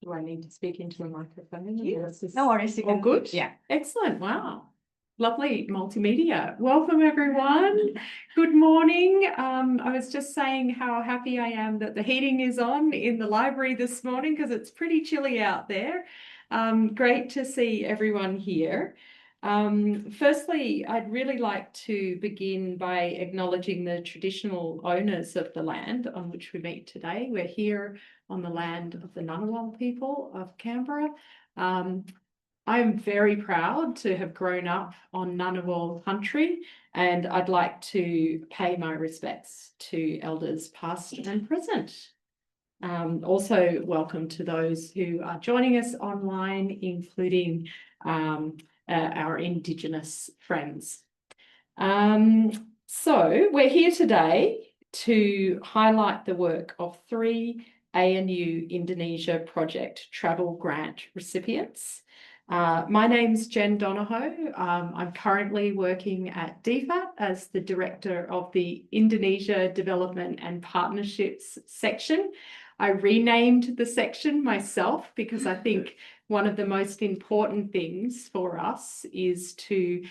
Do I need to speak into a microphone? Yes. No worries. All good? Yeah. Excellent. Wow. Lovely multimedia. Welcome, everyone. Good morning. I was just saying how happy I am that the heating is on in the library this morning because it's pretty chilly out there. Great to see everyone here. Firstly, I'd really like to begin by acknowledging the traditional owners of the land on which we meet today. We're here on the land of the Ngunnawal people of Canberra. I'm very proud to have grown up on Ngunnawal country, and I'd like to pay my respects to elders past and present. Also, welcome to those who are joining us online, including our Indigenous friends. So we're here today to highlight the work of 3 ANU Indonesia Project Travel Grant recipients. My name's Jayne Donohoe. I'm currently working at DFAT as the Director of the Indonesia Development and Partnerships section. I renamed the section myself because I think one of the most important things for us is to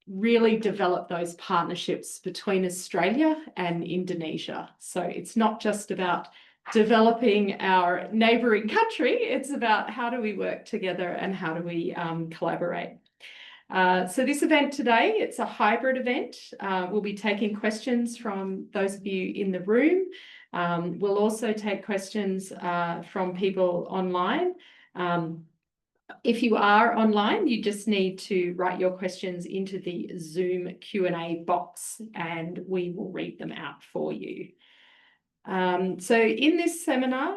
really develop those partnerships between Australia and Indonesia. So it's not just about developing our neighbouring country, it's about how do we work together and how do we collaborate. So this event today, it's a hybrid event. We'll be taking questions from those of you in the room. We'll also take questions from people online. If you are online, you just need to write your questions into the Zoom Q&A box and we will read them out for you. So in this seminar,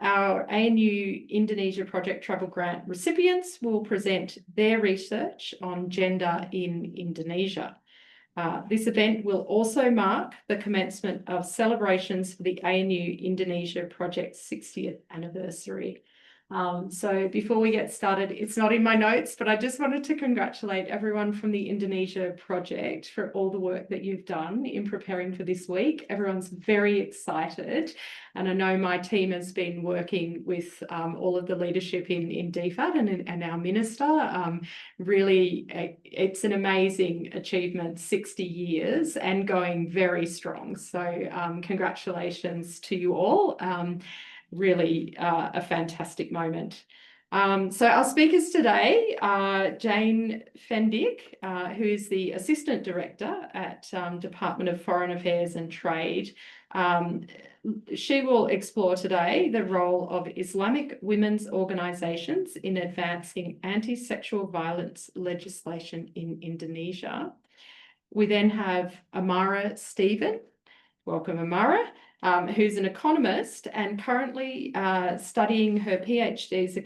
our ANU Indonesia Project Travel Grant recipients will present their research on gender in Indonesia. This event will also mark the commencement of celebrations for the ANU Indonesia Project's 60th anniversary. So before we get started, it's not in my notes, but I just wanted to congratulate everyone from the Indonesia Project for all the work that you've done in preparing for this week. Everyone's very excited. And I know my team has been working with all of the leadership in DFAT and our minister. Really, it's an amazing achievement, 60 years and going very strong. So congratulations to you all. Really a fantastic moment. So our speakers today are Jayne Fendyk, who is the Assistant Director at Department of Foreign Affairs and Trade. She will explore today the role of Islamic women's organisations in advancing anti-sexual violence legislation in Indonesia. We then have Amara Steven. Welcome, Amara. Who's an economist and currently studying her PhD as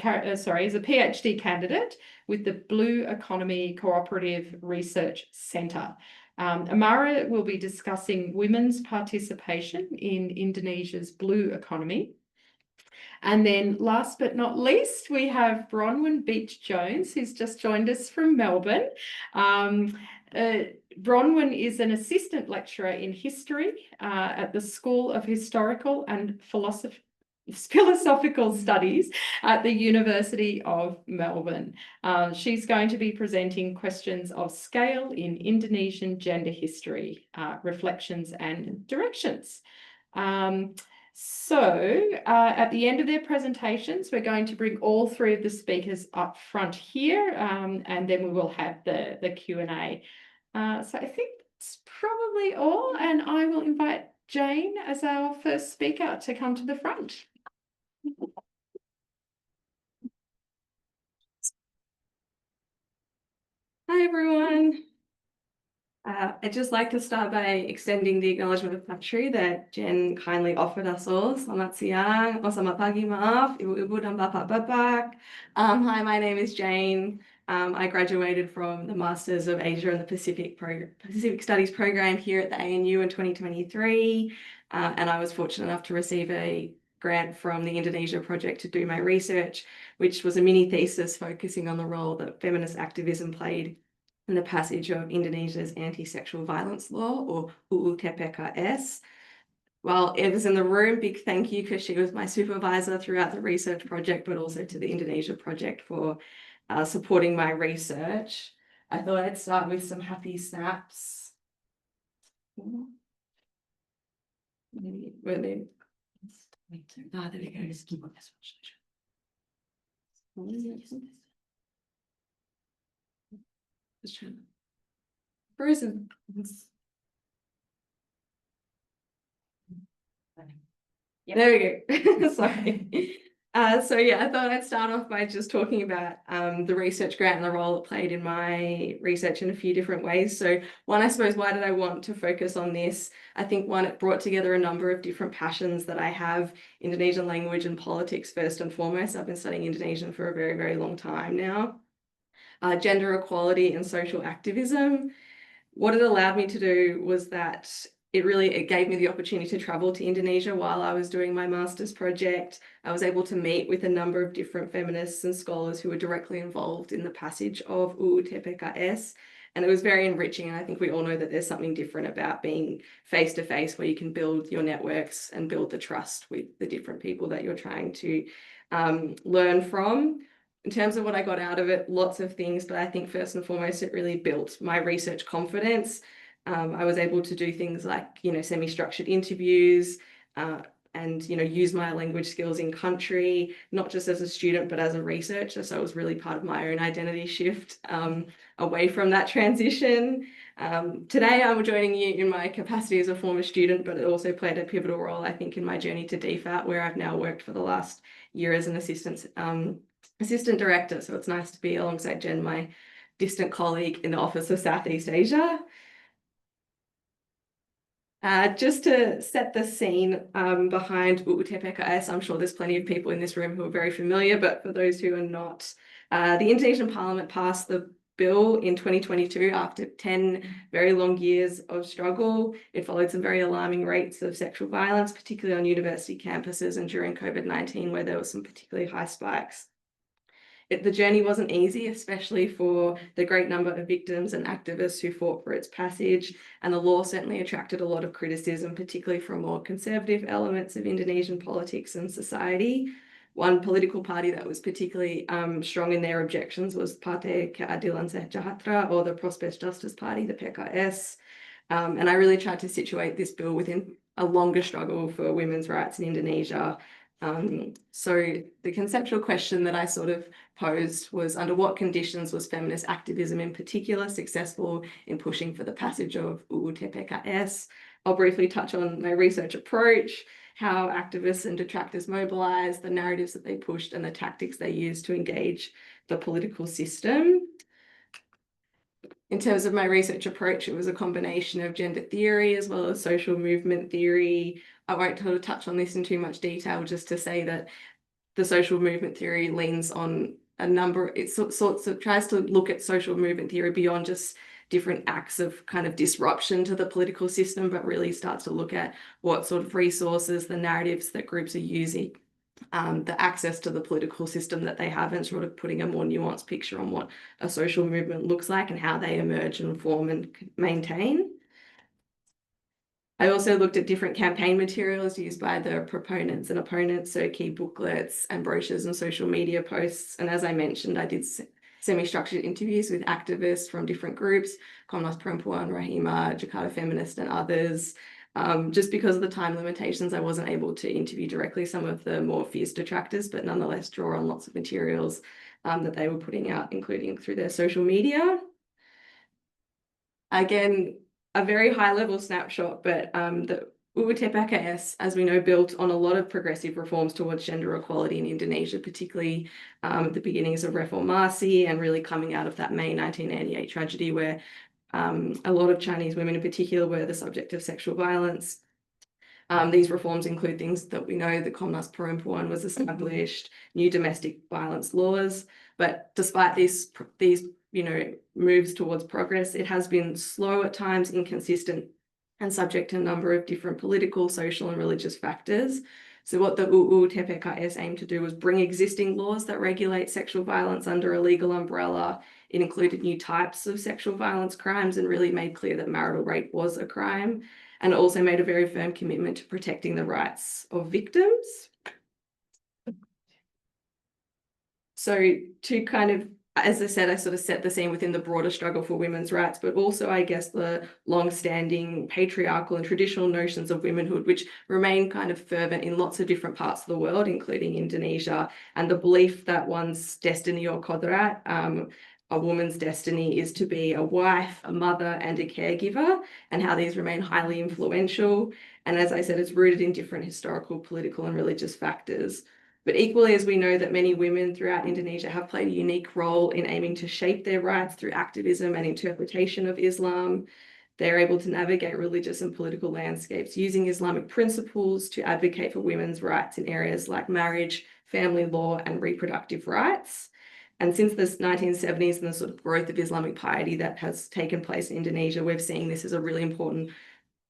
a PhD candidate with the Blue Economy Cooperative Research Centre. Amara will be discussing women's participation in Indonesia's blue economy. And then last but not least, we have Bronwyn Beech Jones, who's just joined us from Melbourne. Bronwyn is an assistant lecturer in history at the School of Historical and Philosophical Studies at the University of Melbourne. She's going to be presenting questions of scale in Indonesian gender history, reflections and directions. So at the end of their presentations, we're going to bring all 3 of the speakers up front here, and then we will have the Q&A. So I think that's probably all, and I will invite Jayne as our first speaker to come to the front. Hi, everyone. I'd just like to start by extending the acknowledgement of country that Jen kindly offered us all. Selamat siang, or selamat pagi, maaf, ibu-ibu dan bapak-bapak. Hi, my name is Jayne. I graduated from the Masters of Asia and the Pacific Studies program here at the ANU in 2023. And I was fortunate enough to receive a grant from the Indonesia Project to do my research, which was a mini thesis focusing on the role that feminist activism played in the passage of Indonesia's anti-sexual violence law, or UU TPKS, While Eva's in the room, big thank you because she was my supervisor throughout the research project, but also to the Indonesia project for supporting my research. I thought I'd start with some happy snaps. Maybe, where they, there we go. Just keep on this one. Frozen. There we go. Sorry. So yeah, I thought I'd start off by just talking about the research grant and the role it played in my research in a few different ways. So one, I suppose, why did I want to focus on this? I think one, it brought together a number of different passions that I have: Indonesian language and politics first and foremost. I've been studying Indonesian for a very, very long time now. Gender equality and social activism. What it allowed me to do was that it gave me the opportunity to travel to Indonesia while I was doing my master's project. I was able to meet with a number of different feminists and scholars who were directly involved in the passage of UU TPKS. And it was very enriching. And I think we all know that there's something different about being face to face, where you can build your networks and build the trust with the different people that you're trying to learn from. In terms of what I got out of it, lots of things, but I think first and foremost, it really built my research confidence. I was able to do things like, semi-structured interviews and, use my language skills in country, not just as a student, but as a researcher. So it was really part of my own identity shift away from that transition. Today, I'm joining you in my capacity as a former student, but it also played a pivotal role, I think, in my journey to DFAT, where I've now worked for the last year as an assistant director. So it's nice to be alongside Jen, my distant colleague in the Office of Southeast Asia. Just to set the scene behind UU TPKS, I'm sure there's plenty of people in this room who are very familiar, but for those who are not, the Indonesian Parliament passed the bill in 2022 after 10 very long years of struggle. It followed some very alarming rates of sexual violence, particularly on university campuses and during COVID-19, where there were some particularly high spikes. The journey wasn't easy, especially for the great number of victims and activists who fought for its passage, and the law certainly attracted a lot of criticism, particularly from more conservative elements of Indonesian politics and society. One political party that was particularly strong in their objections was Partai Keadilan Sejahtera, or the Prospers Justice Party, the PKS. And I really tried to situate this bill within a longer struggle for women's rights in Indonesia. So the conceptual question that I sort of posed was, under what conditions was feminist activism in particular successful in pushing for the passage of UU TPKS? I'll briefly touch on my research approach, how activists and detractors mobilized, the narratives that they pushed, and the tactics they used to engage the political system. In terms of my research approach, it was a combination of gender theory as well as social movement theory. I won't sort of touch on this in too much detail, just to say that the social movement theory leans on a number, it tries to look at social movement theory beyond just different acts of kind of disruption to the political system, but really starts to look at what sort of resources, the narratives that groups are using, the access to the political system that they have, and sort of putting a more nuanced picture on what a social movement looks like and how they emerge and form and maintain. I also looked at different campaign materials used by the proponents and opponents, so key booklets and brochures and social media posts. And as I mentioned, I did semi-structured interviews with activists from different groups, Komnas Perempuan, Rahima, Jakarta Feminist, and others. Just because of the time limitations, I wasn't able to interview directly some of the more fierce detractors, but nonetheless draw on lots of materials that they were putting out, including through their social media. Again, a very high-level snapshot, but the UU TPKS, as we know, built on a lot of progressive reforms towards gender equality in Indonesia, particularly at the beginnings of Reformasi and really coming out of that May 1988 tragedy, where a lot of Chinese women in particular were the subject of sexual violence. These reforms include things that we know: the Komnas Perempuan was established, new domestic violence laws. But despite these moves towards progress, it has been slow at times, inconsistent, and subject to a number of different political, social, and religious factors. So what the UU TPKS aimed to do was bring existing laws that regulate sexual violence under a legal umbrella. It included new types of sexual violence crimes and really made clear that marital rape was a crime. and also made a very firm commitment to protecting the rights of victims. So to kind of, as I said, I sort of set the scene within the broader struggle for women's rights, but also, I guess, the long-standing patriarchal and traditional notions of womanhood, which remain kind of fervent in lots of different parts of the world, including Indonesia, and the belief that one's destiny or kodrat, a woman's destiny, is to be a wife, a mother, and a caregiver, and how these remain highly influential. And as I said, it's rooted in different historical, political, and religious factors. But equally, as we know that many women throughout Indonesia have played a unique role in aiming to shape their rights through activism and interpretation of Islam, they're able to navigate religious and political landscapes using Islamic principles to advocate for women's rights in areas like marriage, family law, and reproductive rights. And since the 1970s and the sort of growth of Islamic piety that has taken place in Indonesia, we're seeing this as a really important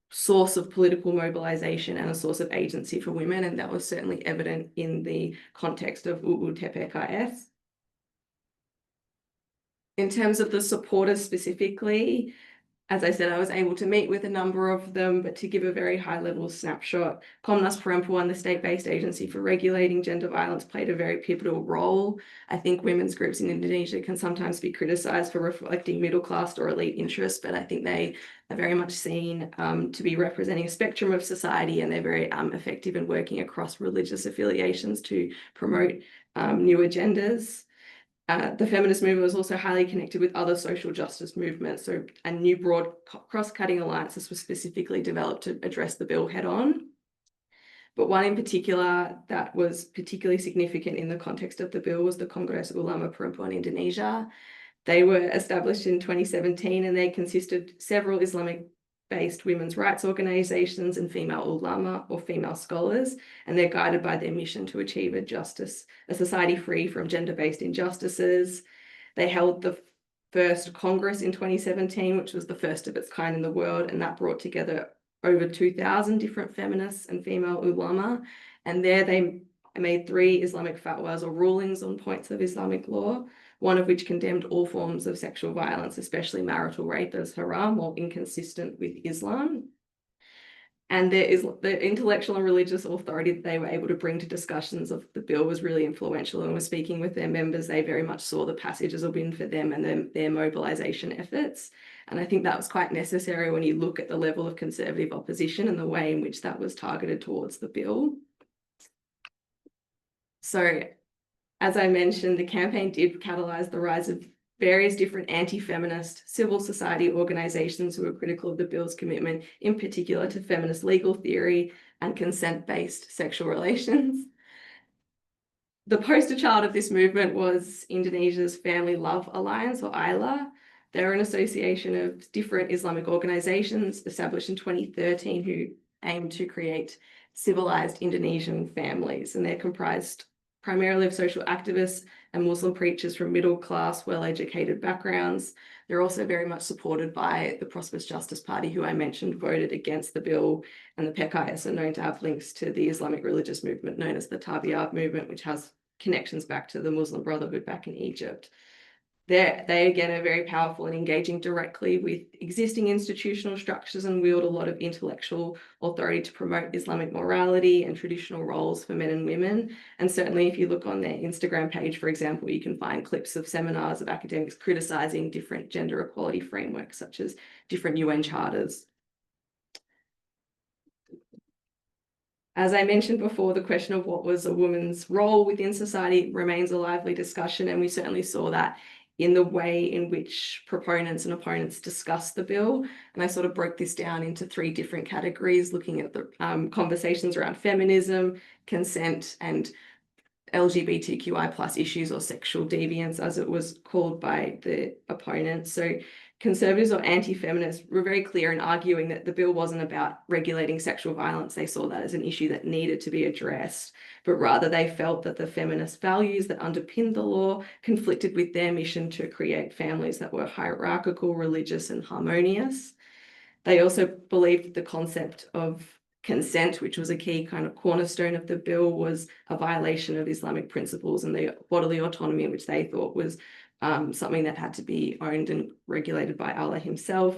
source of political mobilization and a source of agency for women, and that was certainly evident in the context of UU TPKS. In terms of the supporters specifically, as I said, I was able to meet with a number of them, but to give a very high-level snapshot, Komnas Perempuan, the state-based agency for regulating gender violence, played a very pivotal role. I think women's groups in Indonesia can sometimes be criticised for reflecting middle-class or elite interests, but I think they are very much seen to be representing a spectrum of society, and they're very effective in working across religious affiliations to promote new agendas. The feminist movement was also highly connected with other social justice movements, and new broad cross-cutting alliances were specifically developed to address the bill head-on. But one in particular that was particularly significant in the context of the bill was the Kongres Ulama Perempuan Indonesia. They were established in 2017, and they consisted several Islamic-based women's rights organizations and female ulama, or female scholars, and they're guided by their mission to achieve a society free from gender-based injustices. They held the first Congress in 2017, which was the first of its kind in the world, and that brought together over 2,000 different feminists and female ulama, and there they made 3 Islamic fatwas, or rulings on points of Islamic law, one of which condemned all forms of sexual violence, especially marital rape, as haram or inconsistent with Islam. And there is the intellectual and religious authority that they were able to bring to discussions of the bill was really influential, and was speaking with their members. They very much saw the passage as a win for them and their mobilization efforts. And I think that was quite necessary when you look at the level of conservative opposition and the way in which that was targeted towards the bill. So, as I mentioned, the campaign did catalyse the rise of various different anti-feminist civil society organisations who were critical of the bill's commitment, in particular to feminist legal theory and consent-based sexual relations. The poster child of this movement was Indonesia's Family Love Alliance, or ILA. They're an association of different Islamic organisations established in 2013 who aim to create civilised Indonesian families, and they're comprised primarily of social activists and Muslim preachers from middle-class, well-educated backgrounds. They're also very much supported by the Prosperous Justice Party, who I mentioned voted against the bill, and the PKS are known to have links to the Islamic religious movement known as the Tabi'at movement, which has connections back to the Muslim Brotherhood back in Egypt. They again are very powerful in engaging directly with existing institutional structures and wield a lot of intellectual authority to promote Islamic morality and traditional roles for men and women. And certainly if you look on their Instagram page, for example, you can find clips of seminars of academics criticizing different gender equality frameworks, such as different UN charters. As I mentioned before, the question of what was a woman's role within society remains a lively discussion, and we certainly saw that in the way in which proponents and opponents discuss the bill. And I sort of broke this down into 3 different categories, looking at the conversations around feminism, consent, and LGBTQI plus issues, or sexual deviance, as it was called by the opponents. So conservatives or anti-feminists were very clear in arguing that the bill wasn't about regulating sexual violence. They saw that as an issue that needed to be addressed, but rather they felt that the feminist values that underpinned the law conflicted with their mission to create families that were hierarchical, religious, and harmonious. They also believed the concept of consent, which was a key kind of cornerstone of the bill, was a violation of Islamic principles and the bodily autonomy, which they thought was something that had to be owned and regulated by Allah himself.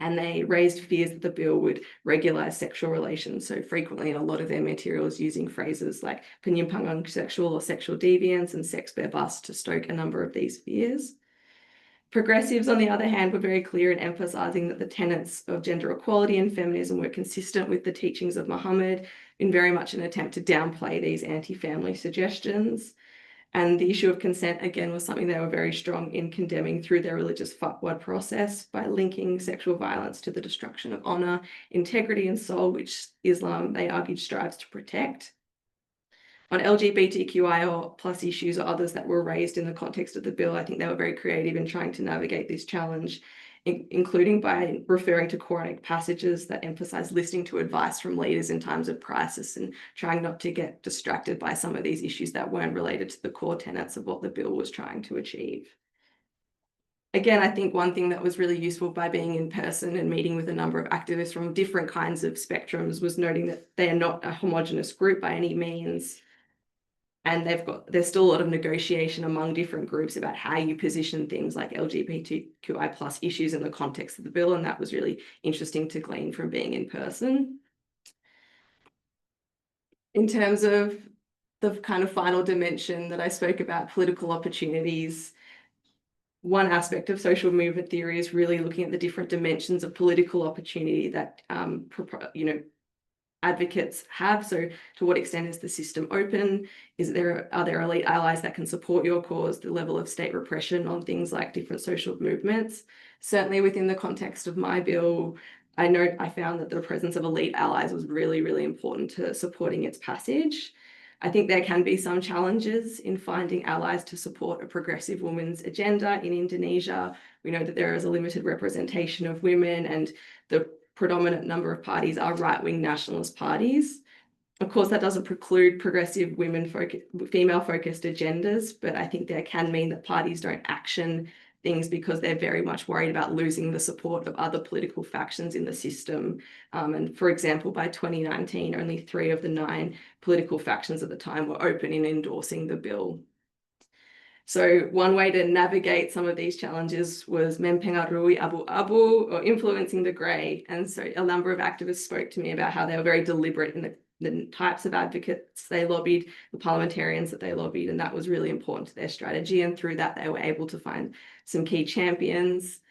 And they raised fears that the bill would regulise sexual relations. So frequently in a lot of their materials using phrases like penyimpangan sexual or sexual deviance and sex bebas to stoke a number of these fears. Progressives, on the other hand, were very clear in emphasising that the tenets of gender equality and feminism were consistent with the teachings of Muhammad, in very much an attempt to downplay these anti-family suggestions. And the issue of consent, again, was something they were very strong in condemning through their religious fatwa process by linking sexual violence to the destruction of honour, integrity and soul, which Islam, they argued, strives to protect. On LGBTQI plus issues or others that were raised in the context of the bill, I think they were very creative in trying to navigate this challenge, including by referring to Quranic passages that emphasize listening to advice from leaders in times of crisis and trying not to get distracted by some of these issues that weren't related to the core tenets of what the bill was trying to achieve. Again, I think one thing that was really useful by being in person and meeting with a number of activists from different kinds of spectrums was noting that they are not a homogenous group by any means. And there's still a lot of negotiation among different groups about how you position things like LGBTQI plus issues in the context of the bill. And that was really interesting to glean from being in person. In terms of the kind of final dimension that I spoke about, political opportunities, one aspect of social movement theory is really looking at the different dimensions of political opportunity that advocates have. So to what extent is the system open? Are there elite allies that can support your cause? The level of state repression on things like different social movements. Certainly within the context of my bill, I found that the presence of elite allies was really, really important to supporting its passage. I think there can be some challenges in finding allies to support a progressive women's agenda in Indonesia. We know that there is a limited representation of women, and the predominant number of parties are right-wing nationalist parties. Of course, that doesn't preclude progressive female-focused agendas, but I think that can mean that parties don't action things because they're very much worried about losing the support of other political factions in the system. And for example, by 2019, only 3 of the 9 political factions at the time were open in endorsing the bill. So one way to navigate some of these challenges was mempengaruhi abu-abu, or influencing the grey. And so a number of activists spoke to me about how they were very deliberate in the types of advocates they lobbied, the parliamentarians that they lobbied, and that was really important to their strategy. And through that, they were able to find some key champions.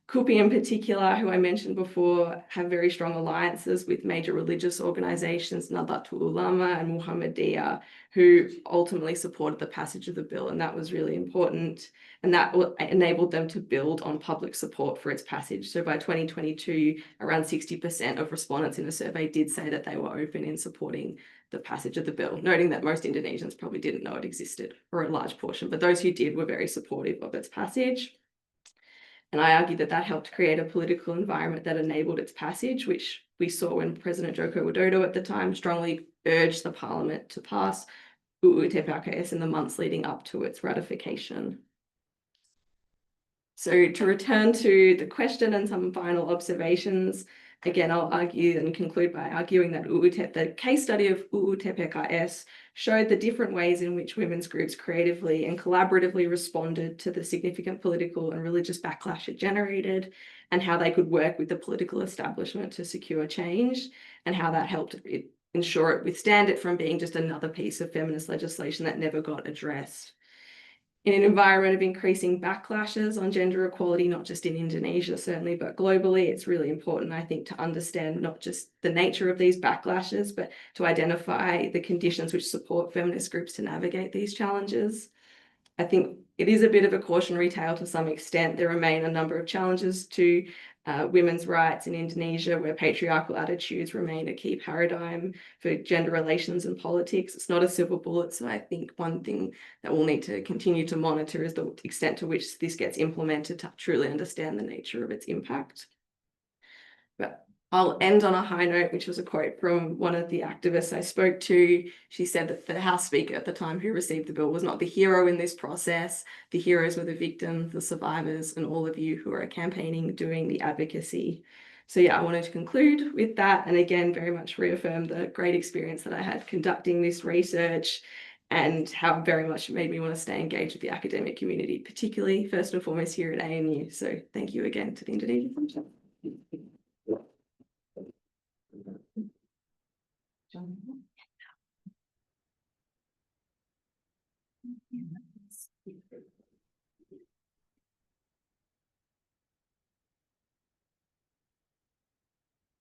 Kupi in particular, who I mentioned before, have very strong alliances with major religious organisations, Nahdlatul Ulama and Muhammadiyah, who ultimately supported the passage of the bill, and that was really important. And that enabled them to build on public support for its passage. So by 2022, around 60% of respondents in the survey did say that they were open in supporting the passage of the bill, noting that most Indonesians probably didn't know it existed, or a large portion, but those who did were very supportive of its passage. And I argue that that helped create a political environment that enabled its passage, which we saw when President Joko Widodo at the time strongly urged the parliament to pass UU TPKS in the months leading up to its ratification. So to return to the question and some final observations, again, I'll argue and conclude by arguing that the case study of UU TPKS showed the different ways in which women's groups creatively and collaboratively responded to the significant political and religious backlash it generated, and how they could work with the political establishment to secure change, and how that helped ensure it withstand it from being just another piece of feminist legislation that never got addressed. In an environment of increasing backlashes on gender equality, not just in Indonesia, certainly, but globally, it's really important, I think, to understand not just the nature of these backlashes, but to identify the conditions which support feminist groups to navigate these challenges. I think it is a bit of a cautionary tale to some extent. There remain a number of challenges to women's rights in Indonesia, where patriarchal attitudes remain a key paradigm for gender relations and politics. It's not a silver bullet, so I think one thing that we'll need to continue to monitor is the extent to which this gets implemented to truly understand the nature of its impact. But I'll end on a high note, which was a quote from one of the activists I spoke to. She said that the House Speaker at the time who received the bill was not the hero in this process. The heroes were the victims, the survivors, and all of you who are campaigning, doing the advocacy. So yeah, I wanted to conclude with that, and again, very much reaffirm the great experience that I had conducting this research, and how very much it made me want to stay engaged with the academic community, particularly first and foremost here at ANU. So thank you again to the Indonesian Fellowship.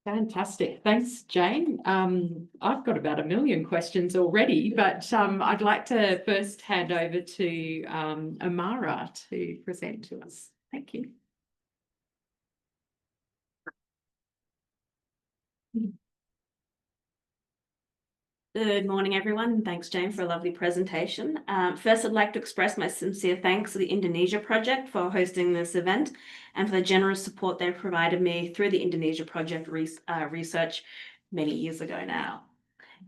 Fantastic. Thanks, Jayne. I've got about 1 million questions already, but I'd like to first hand over to Amara to present to us. Thank you. Good morning, everyone, and thanks, Jayne, for a lovely presentation. First, I'd like to express my sincere thanks to the Indonesia Project for hosting this event and for the generous support they've provided me through the Indonesia Project research many years ago now.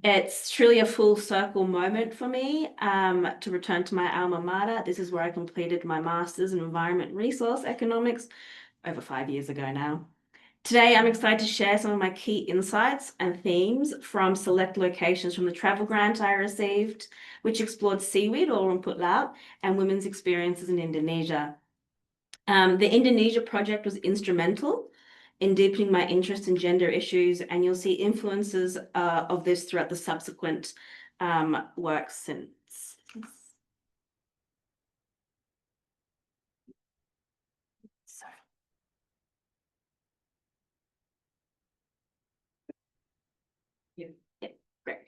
It's truly a full circle moment for me to return to my alma mater. This is where I completed my Master's in Environment Resource Economics over 5 years ago now. Today, I'm excited to share some of my key insights and themes from select locations from the travel grant I received, which explored seaweed or rumput laut and women's experiences in Indonesia. The Indonesia project was instrumental in deepening my interest in gender issues, and you'll see influences of this throughout the subsequent work since. Great.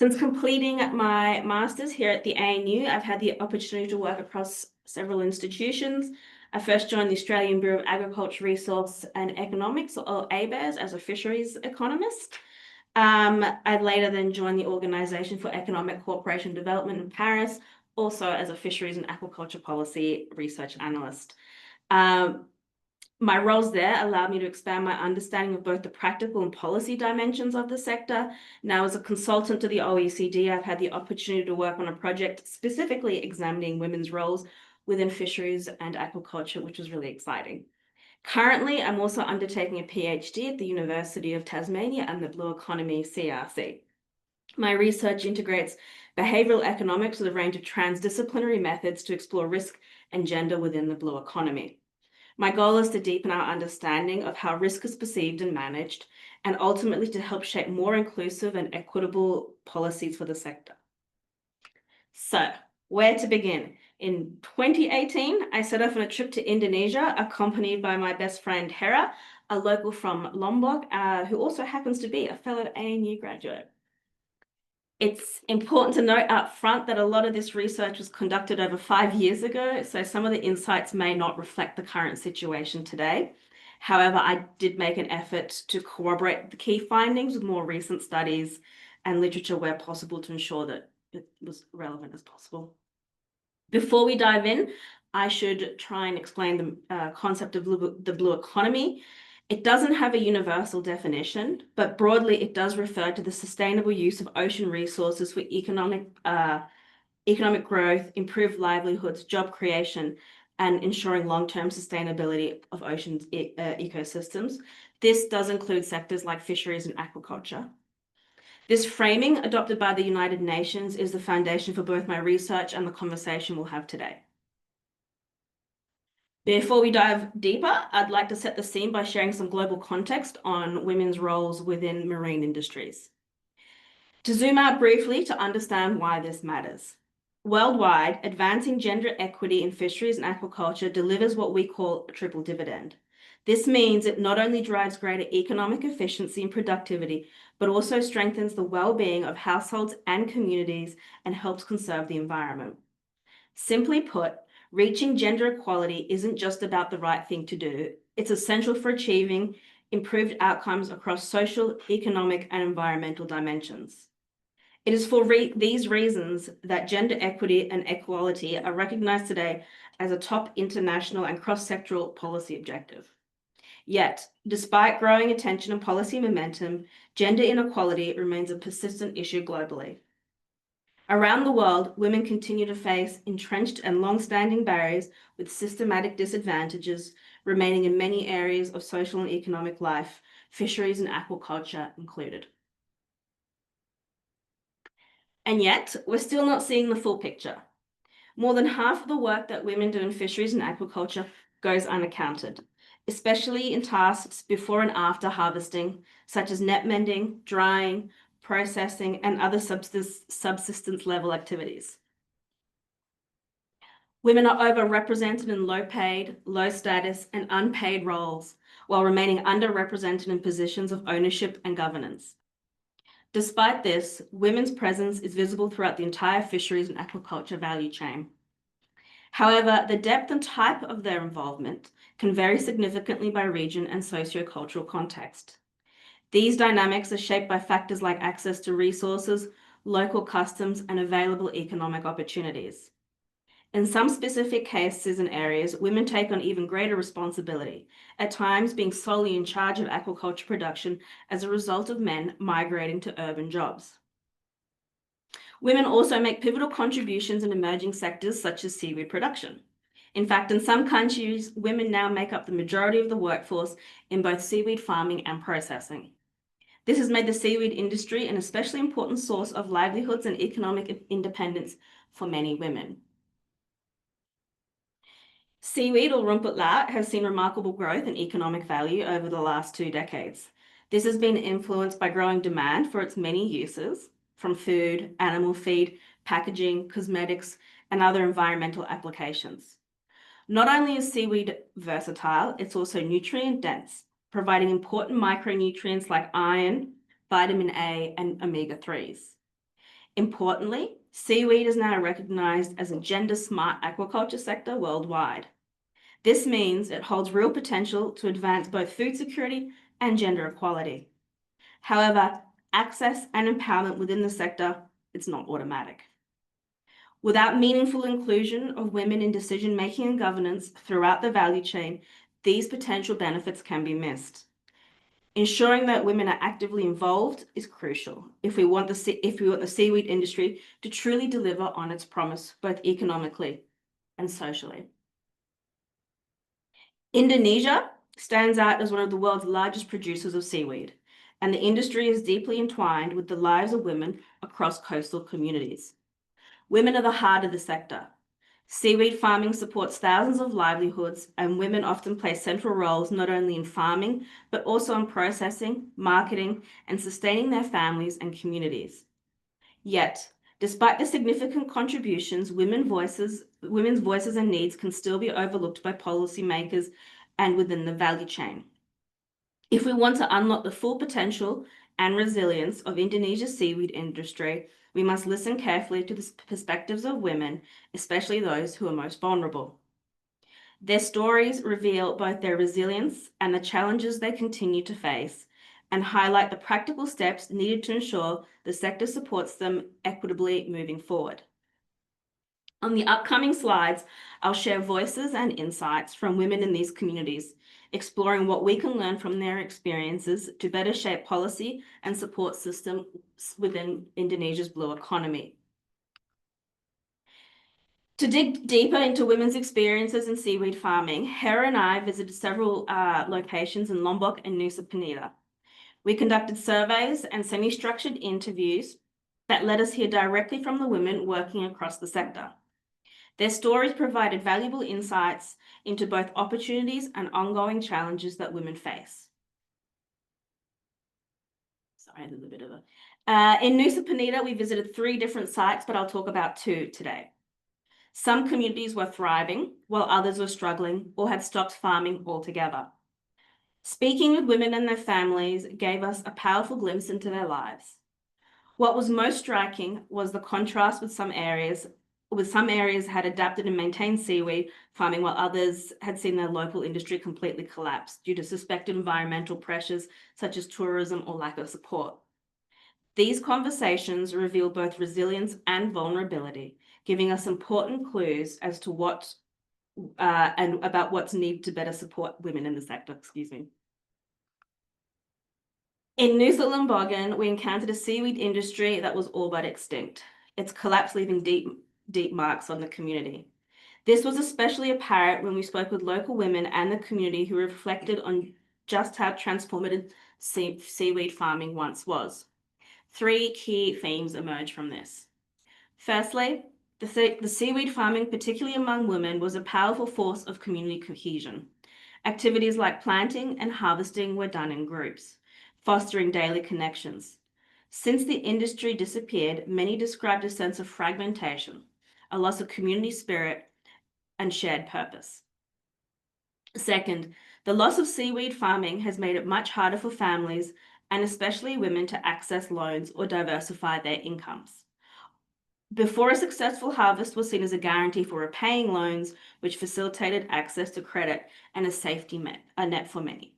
Since completing my master's here at the ANU, I've had the opportunity to work across several institutions. I first joined the Australian Bureau of Agriculture, Resource and Economics, or ABARES, as a fisheries economist. I later then joined the Organisation for Economic Cooperation and Development in Paris, also as a fisheries and aquaculture policy research analyst. My roles there allowed me to expand my understanding of both the practical and policy dimensions of the sector. Now, as a consultant to the OECD, I've had the opportunity to work on a project specifically examining women's roles within fisheries and aquaculture, which was really exciting. Currently, I'm also undertaking a PhD at the University of Tasmania and the Blue Economy CRC. My research integrates behavioural economics with a range of transdisciplinary methods to explore risk and gender within the blue economy. My goal is to deepen our understanding of how risk is perceived and managed, and ultimately to help shape more inclusive and equitable policies for the sector. So, where to begin? In 2018, I set off on a trip to Indonesia, accompanied by my best friend Hera, a local from Lombok, who also happens to be a fellow ANU graduate. It's important to note up front that a lot of this research was conducted over 5 years ago, so some of the insights may not reflect the current situation today. However, I did make an effort to corroborate the key findings with more recent studies and literature where possible to ensure that it was relevant as possible. Before we dive in, I should try and explain the concept of the blue economy. It doesn't have a universal definition, but broadly it does refer to the sustainable use of ocean resources for economic growth, improved livelihoods, job creation, and ensuring long-term sustainability of ocean ecosystems. This does include sectors like fisheries and aquaculture. This framing, adopted by the United Nations, is the foundation for both my research and the conversation we'll have today. Before we dive deeper, I'd like to set the scene by sharing some global context on women's roles within marine industries. To zoom out briefly to understand why this matters. Worldwide, advancing gender equity in fisheries and aquaculture delivers what we call a triple dividend. This means it not only drives greater economic efficiency and productivity, but also strengthens the well-being of households and communities and helps conserve the environment. Simply put, reaching gender equality isn't just about the right thing to do. It's essential for achieving improved outcomes across social, economic, and environmental dimensions. It is for these reasons that gender equity and equality are recognized today as a top international and cross-sectoral policy objective. Yet, despite growing attention and policy momentum, gender inequality remains a persistent issue globally. Around the world, women continue to face entrenched and long-standing barriers with systematic disadvantages remaining in many areas of social and economic life, fisheries and aquaculture included. And yet, we're still not seeing the full picture. More than half of the work that women do in fisheries and aquaculture goes unaccounted. especially in tasks before and after harvesting, such as net mending, drying, processing, and other subsistence level activities. Women are overrepresented in low-paid, low-status, and unpaid roles, while remaining underrepresented in positions of ownership and governance. Despite this, women's presence is visible throughout the entire fisheries and aquaculture value chain. However, the depth and type of their involvement can vary significantly by region and sociocultural context. These dynamics are shaped by factors like access to resources, local customs, and available economic opportunities. In some specific cases and areas, women take on even greater responsibility, at times being solely in charge of aquaculture production as a result of men migrating to urban jobs. Women also make pivotal contributions in emerging sectors such as seaweed production. In fact, in some countries, women now make up the majority of the workforce in both seaweed farming and processing. This has made the seaweed industry an especially important source of livelihoods and economic independence for many women. Seaweed, or rumput laut, has seen remarkable growth in economic value over the last 2 decades. This has been influenced by growing demand for its many uses, from food, animal feed, packaging, cosmetics, and other environmental applications. Not only is seaweed versatile, it's also nutrient dense, providing important micronutrients like iron, vitamin A, and omega-3s. Importantly, seaweed is now recognized as a gender-smart aquaculture sector worldwide. This means it holds real potential to advance both food security and gender equality. However, access and empowerment within the sector is not automatic. Without meaningful inclusion of women in decision-making and governance throughout the value chain, these potential benefits can be missed. Ensuring that women are actively involved is crucial if we want the seaweed industry to truly deliver on its promise, both economically and socially. Indonesia stands out as one of the world's largest producers of seaweed, and the industry is deeply entwined with the lives of women across coastal communities. Women are the heart of the sector. Seaweed farming supports thousands of livelihoods, and women often play central roles not only in farming, but also in processing, marketing, and sustaining their families and communities. Yet, despite the significant contributions, women's voices and needs can still be overlooked by policymakers and within the value chain. If we want to unlock the full potential and resilience of Indonesia's seaweed industry, we must listen carefully to the perspectives of women, especially those who are most vulnerable. Their stories reveal both their resilience and the challenges they continue to face, and highlight the practical steps needed to ensure the sector supports them equitably moving forward. On the upcoming slides, I'll share voices and insights from women in these communities, exploring what we can learn from their experiences to better shape policy and support systems within Indonesia's blue economy. To dig deeper into women's experiences in seaweed farming, Hera and I visited several locations in Lombok and Nusa Penida. We conducted surveys and semi-structured interviews that let us hear directly from the women working across the sector. Their stories provided valuable insights into both opportunities and ongoing challenges that women face. Sorry, there's a bit of a... in Nusa Penida, we visited 3 different sites, but I'll talk about 2 today. Some communities were thriving, while others were struggling or had stopped farming altogether. Speaking with women and their families gave us a powerful glimpse into their lives. What was most striking was the contrast with some areas had adapted and maintained seaweed farming, while others had seen their local industry completely collapse due to suspected environmental pressures such as tourism or lack of support. These conversations reveal both resilience and vulnerability, giving us important clues as to what and about what's needed to better support women in the sector. In Nusa Lembongan, we encountered a seaweed industry that was all but extinct. Its collapse leaving deep marks on the community. This was especially apparent when we spoke with local women and the community who reflected on just how transformative seaweed farming once was. 3 key themes emerged from this. Firstly, the seaweed farming, particularly among women, was a powerful force of community cohesion. Activities like planting and harvesting were done in groups, fostering daily connections. Since the industry disappeared, many described a sense of fragmentation, a loss of community spirit, and shared purpose. Second, the loss of seaweed farming has made it much harder for families, and especially women, to access loans or diversify their incomes. Before, a successful harvest was seen as a guarantee for repaying loans, which facilitated access to credit and a safety net for many.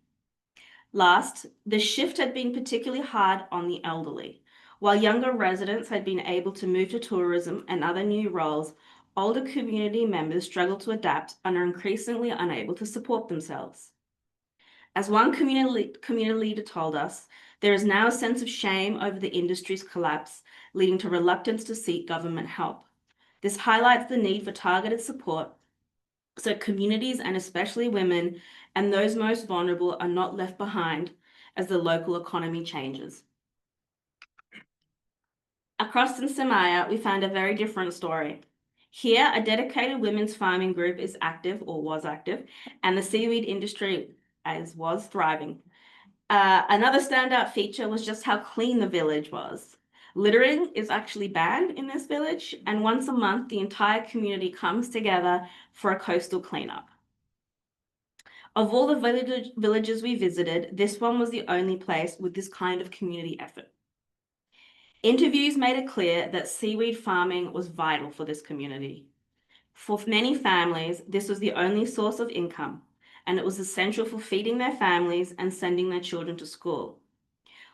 Last, the shift had been particularly hard on the elderly. While younger residents had been able to move to tourism and other new roles, older community members struggled to adapt and are increasingly unable to support themselves. As one community leader told us, there is now a sense of shame over the industry's collapse, leading to reluctance to seek government help. This highlights the need for targeted support so communities, and especially women and those most vulnerable, are not left behind as the local economy changes. Across in Samaya, we found a very different story. Here, a dedicated women's farming group is active, or was active, and the seaweed industry was thriving. Another standout feature was just how clean the village was. Littering is actually banned in this village, and once a month, the entire community comes together for a coastal cleanup. Of all the villages we visited, this one was the only place with this kind of community effort. Interviews made it clear that seaweed farming was vital for this community. For many families, this was the only source of income, and it was essential for feeding their families and sending their children to school.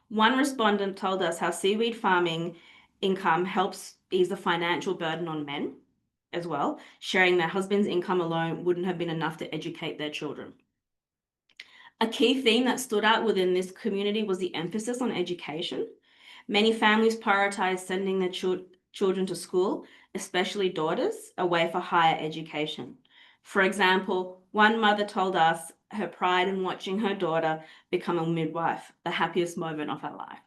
One respondent told us how seaweed farming income helps ease the financial burden on men as well. Sharing their husband's income alone wouldn't have been enough to educate their children. A key theme that stood out within this community was the emphasis on education. Many families prioritized sending their children to school, especially daughters, away for higher education. For example, one mother told us her pride in watching her daughter become a midwife, the happiest moment of her life.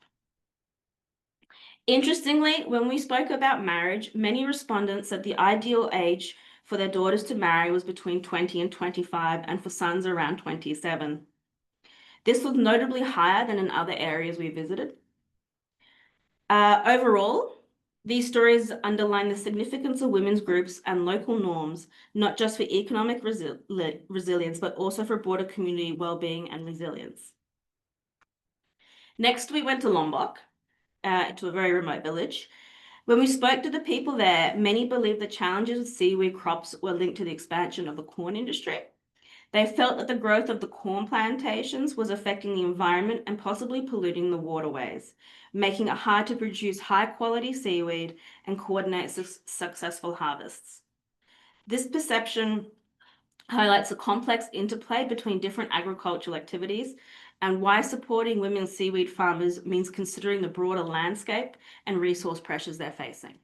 Interestingly, when we spoke about marriage, many respondents said the ideal age for their daughters to marry was between 20 and 25, and for sons around 27. This was notably higher than in other areas we visited. Overall, these stories underline the significance of women's groups and local norms, not just for economic resilience, but also for broader community well-being and resilience. Next, we went to Lombok, to a very remote village. When we spoke to the people there, many believed the challenges of seaweed crops were linked to the expansion of the corn industry. They felt that the growth of the corn plantations was affecting the environment and possibly polluting the waterways, making it hard to produce high-quality seaweed and coordinate successful harvests. This perception highlights a complex interplay between different agricultural activities and why supporting women seaweed farmers means considering the broader landscape and resource pressures they're facing.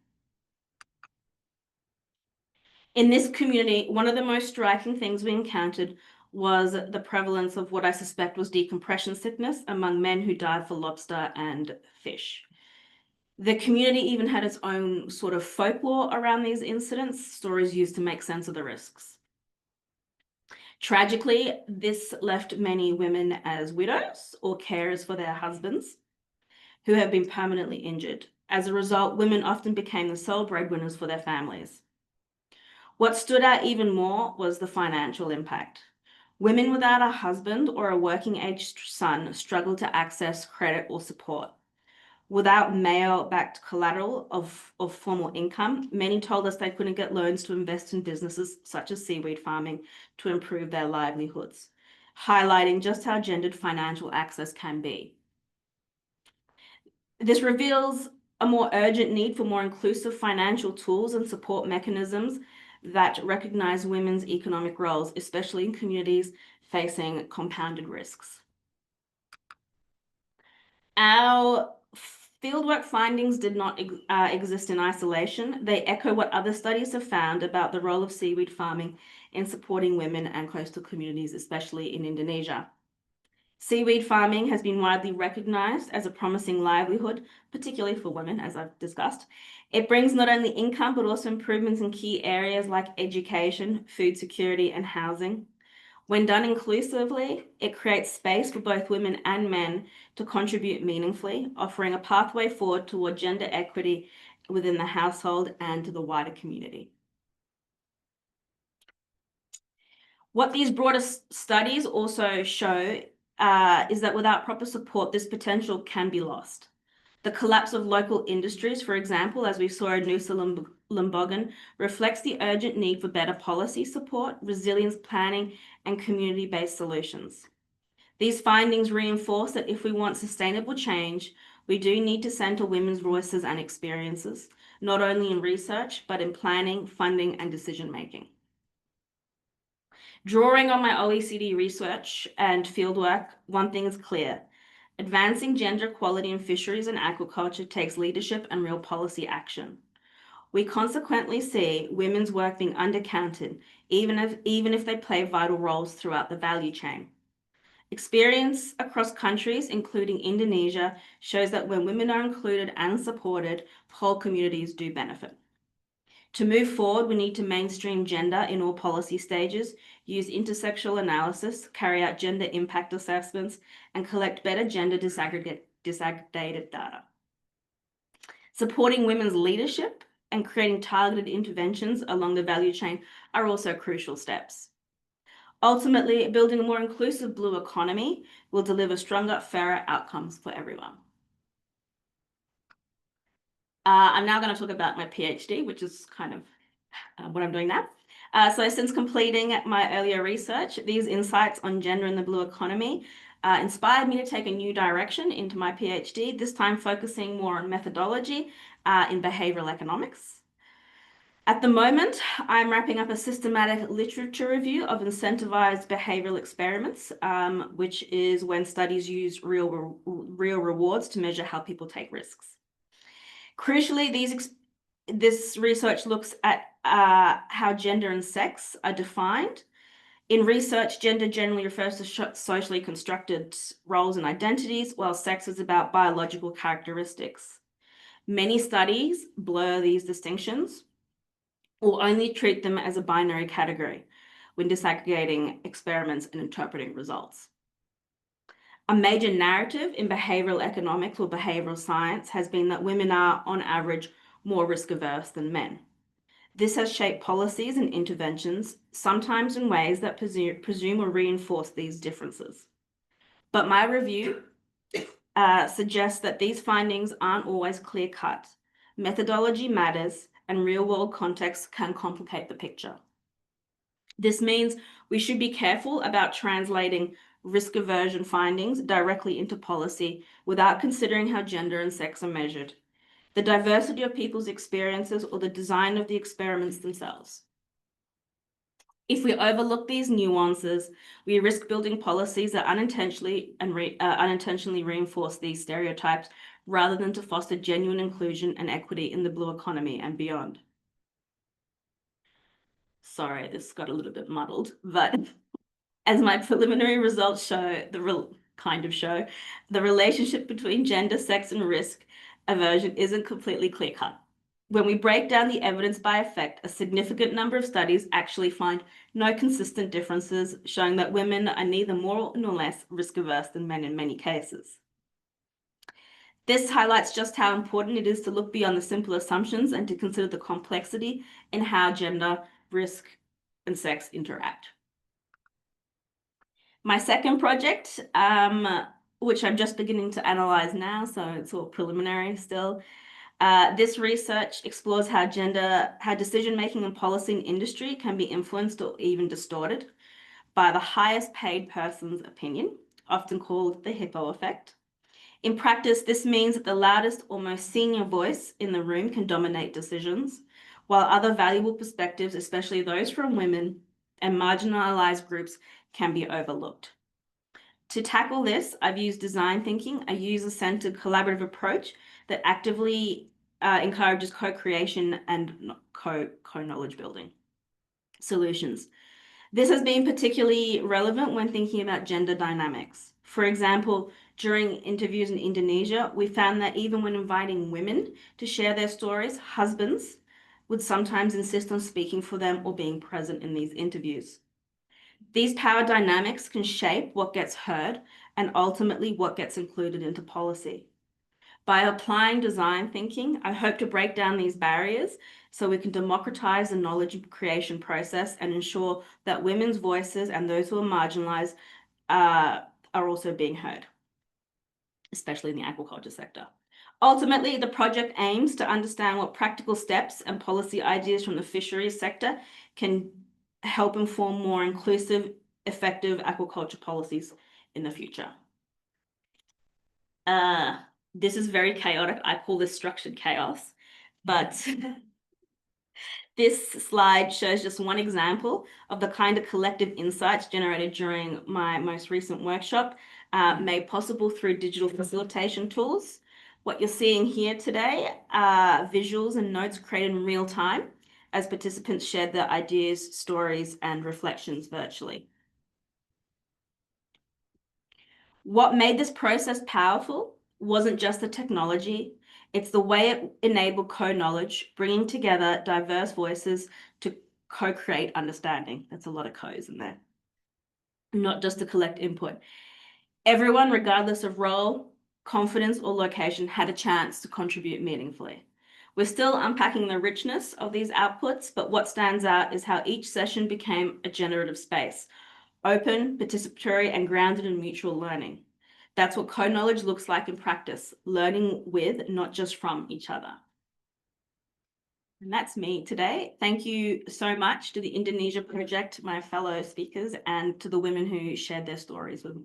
In this community, one of the most striking things we encountered was the prevalence of what I suspect was decompression sickness among men who dive for lobster and fish. The community even had its own sort of folklore around these incidents, stories used to make sense of the risks. Tragically, this left many women as widows or carers for their husbands who have been permanently injured. As a result, women often became the sole breadwinners for their families. What stood out even more was the financial impact. Women without a husband or a working-age son struggled to access credit or support. Without male-backed collateral of formal income, many told us they couldn't get loans to invest in businesses such as seaweed farming to improve their livelihoods, highlighting just how gendered financial access can be. This reveals a more urgent need for more inclusive financial tools and support mechanisms that recognize women's economic roles, especially in communities facing compounded risks. Our fieldwork findings did not exist in isolation. They echo what other studies have found about the role of seaweed farming in supporting women and coastal communities, especially in Indonesia. Seaweed farming has been widely recognized as a promising livelihood, particularly for women, as I've discussed. It brings not only income, but also improvements in key areas like education, food security, and housing. When done inclusively, it creates space for both women and men to contribute meaningfully, offering a pathway forward toward gender equity within the household and the wider community. What these broader studies also show is that without proper support, this potential can be lost. The collapse of local industries, for example, as we saw in Nusa Lembongan, reflects the urgent need for better policy support, resilience planning, and community-based solutions. These findings reinforce that if we want sustainable change, we do need to center women's voices and experiences, not only in research, but in planning, funding, and decision-making. Drawing on my OECD research and fieldwork, one thing is clear. Advancing gender equality in fisheries and aquaculture takes leadership and real policy action. We consequently see women's work being undercounted, even if they play vital roles throughout the value chain. Experience across countries, including Indonesia, shows that when women are included and supported, whole communities do benefit. To move forward, we need to mainstream gender in all policy stages, use intersectional analysis, carry out gender impact assessments, and collect better gender disaggregated data. Supporting women's leadership and creating targeted interventions along the value chain are also crucial steps. Ultimately, building a more inclusive blue economy will deliver stronger, fairer outcomes for everyone. I'm now going to talk about my PhD, which is kind of what I'm doing now. So since completing my earlier research, these insights on gender in the blue economy inspired me to take a new direction into my PhD, this time focusing more on methodology in behavioral economics. At the moment, I'm wrapping up a systematic literature review of incentivized behavioral experiments, which is when studies use real rewards to measure how people take risks. Crucially, this research looks at how gender and sex are defined. In research, gender generally refers to socially constructed roles and identities, while sex is about biological characteristics. Many studies blur these distinctions or only treat them as a binary category when disaggregating experiments and interpreting results. A major narrative in behavioral economics or behavioral science has been that women are, on average, more risk-averse than men. This has shaped policies and interventions, sometimes in ways that presume or reinforce these differences. But my review suggests that these findings aren't always clear-cut. Methodology matters, and real-world context can complicate the picture. This means we should be careful about translating risk aversion findings directly into policy without considering how gender and sex are measured, the diversity of people's experiences, or the design of the experiments themselves. If we overlook these nuances, we risk building policies that unintentionally reinforce these stereotypes rather than to foster genuine inclusion and equity in the blue economy and beyond. Sorry, this got a little bit muddled, but as my preliminary results show, the relationship between gender, sex, and risk aversion isn't completely clear-cut. When we break down the evidence by effect, a significant number of studies actually find no consistent differences, showing that women are neither more nor less risk-averse than men in many cases. This highlights just how important it is to look beyond the simple assumptions and to consider the complexity in how gender, risk, and sex interact. My second project, which I'm just beginning to analyze now, so it's all preliminary still. This research explores how decision-making and policy in industry can be influenced or even distorted by the highest paid person's opinion, often called the hippo effect. In practice, this means that the loudest or most senior voice in the room can dominate decisions, while other valuable perspectives, especially those from women and marginalized groups, can be overlooked. To tackle this, I've used design thinking, a user-centered collaborative approach that actively encourages co-creation and co-knowledge building solutions. This has been particularly relevant when thinking about gender dynamics. For example, during interviews in Indonesia, we found that even when inviting women to share their stories, husbands would sometimes insist on speaking for them or being present in these interviews. These power dynamics can shape what gets heard and ultimately what gets included into policy. By applying design thinking, I hope to break down these barriers so we can democratize the knowledge creation process and ensure that women's voices and those who are marginalized are also being heard, especially in the agriculture sector. Ultimately, the project aims to understand what practical steps and policy ideas from the fisheries sector can help inform more inclusive, effective aquaculture policies in the future. This is very chaotic. I call this structured chaos, but this slide shows just one example of the kind of collective insights generated during my most recent workshop, made possible through digital facilitation tools. What you're seeing here today are visuals and notes created in real time as participants shared their ideas, stories, and reflections virtually. What made this process powerful wasn't just the technology, it's the way it enabled co-knowledge, bringing together diverse voices to co-create understanding. That's a lot of co's in there. Not just to collect input. Everyone, regardless of role, confidence, or location, had a chance to contribute meaningfully. We're still unpacking the richness of these outputs, but what stands out is how each session became a generative space, open, participatory, and grounded in mutual learning. That's what co-knowledge looks like in practice, learning with, not just from each other. And that's me today. Thank you so much to the Indonesia Project, my fellow speakers, and to the women who shared their stories with me.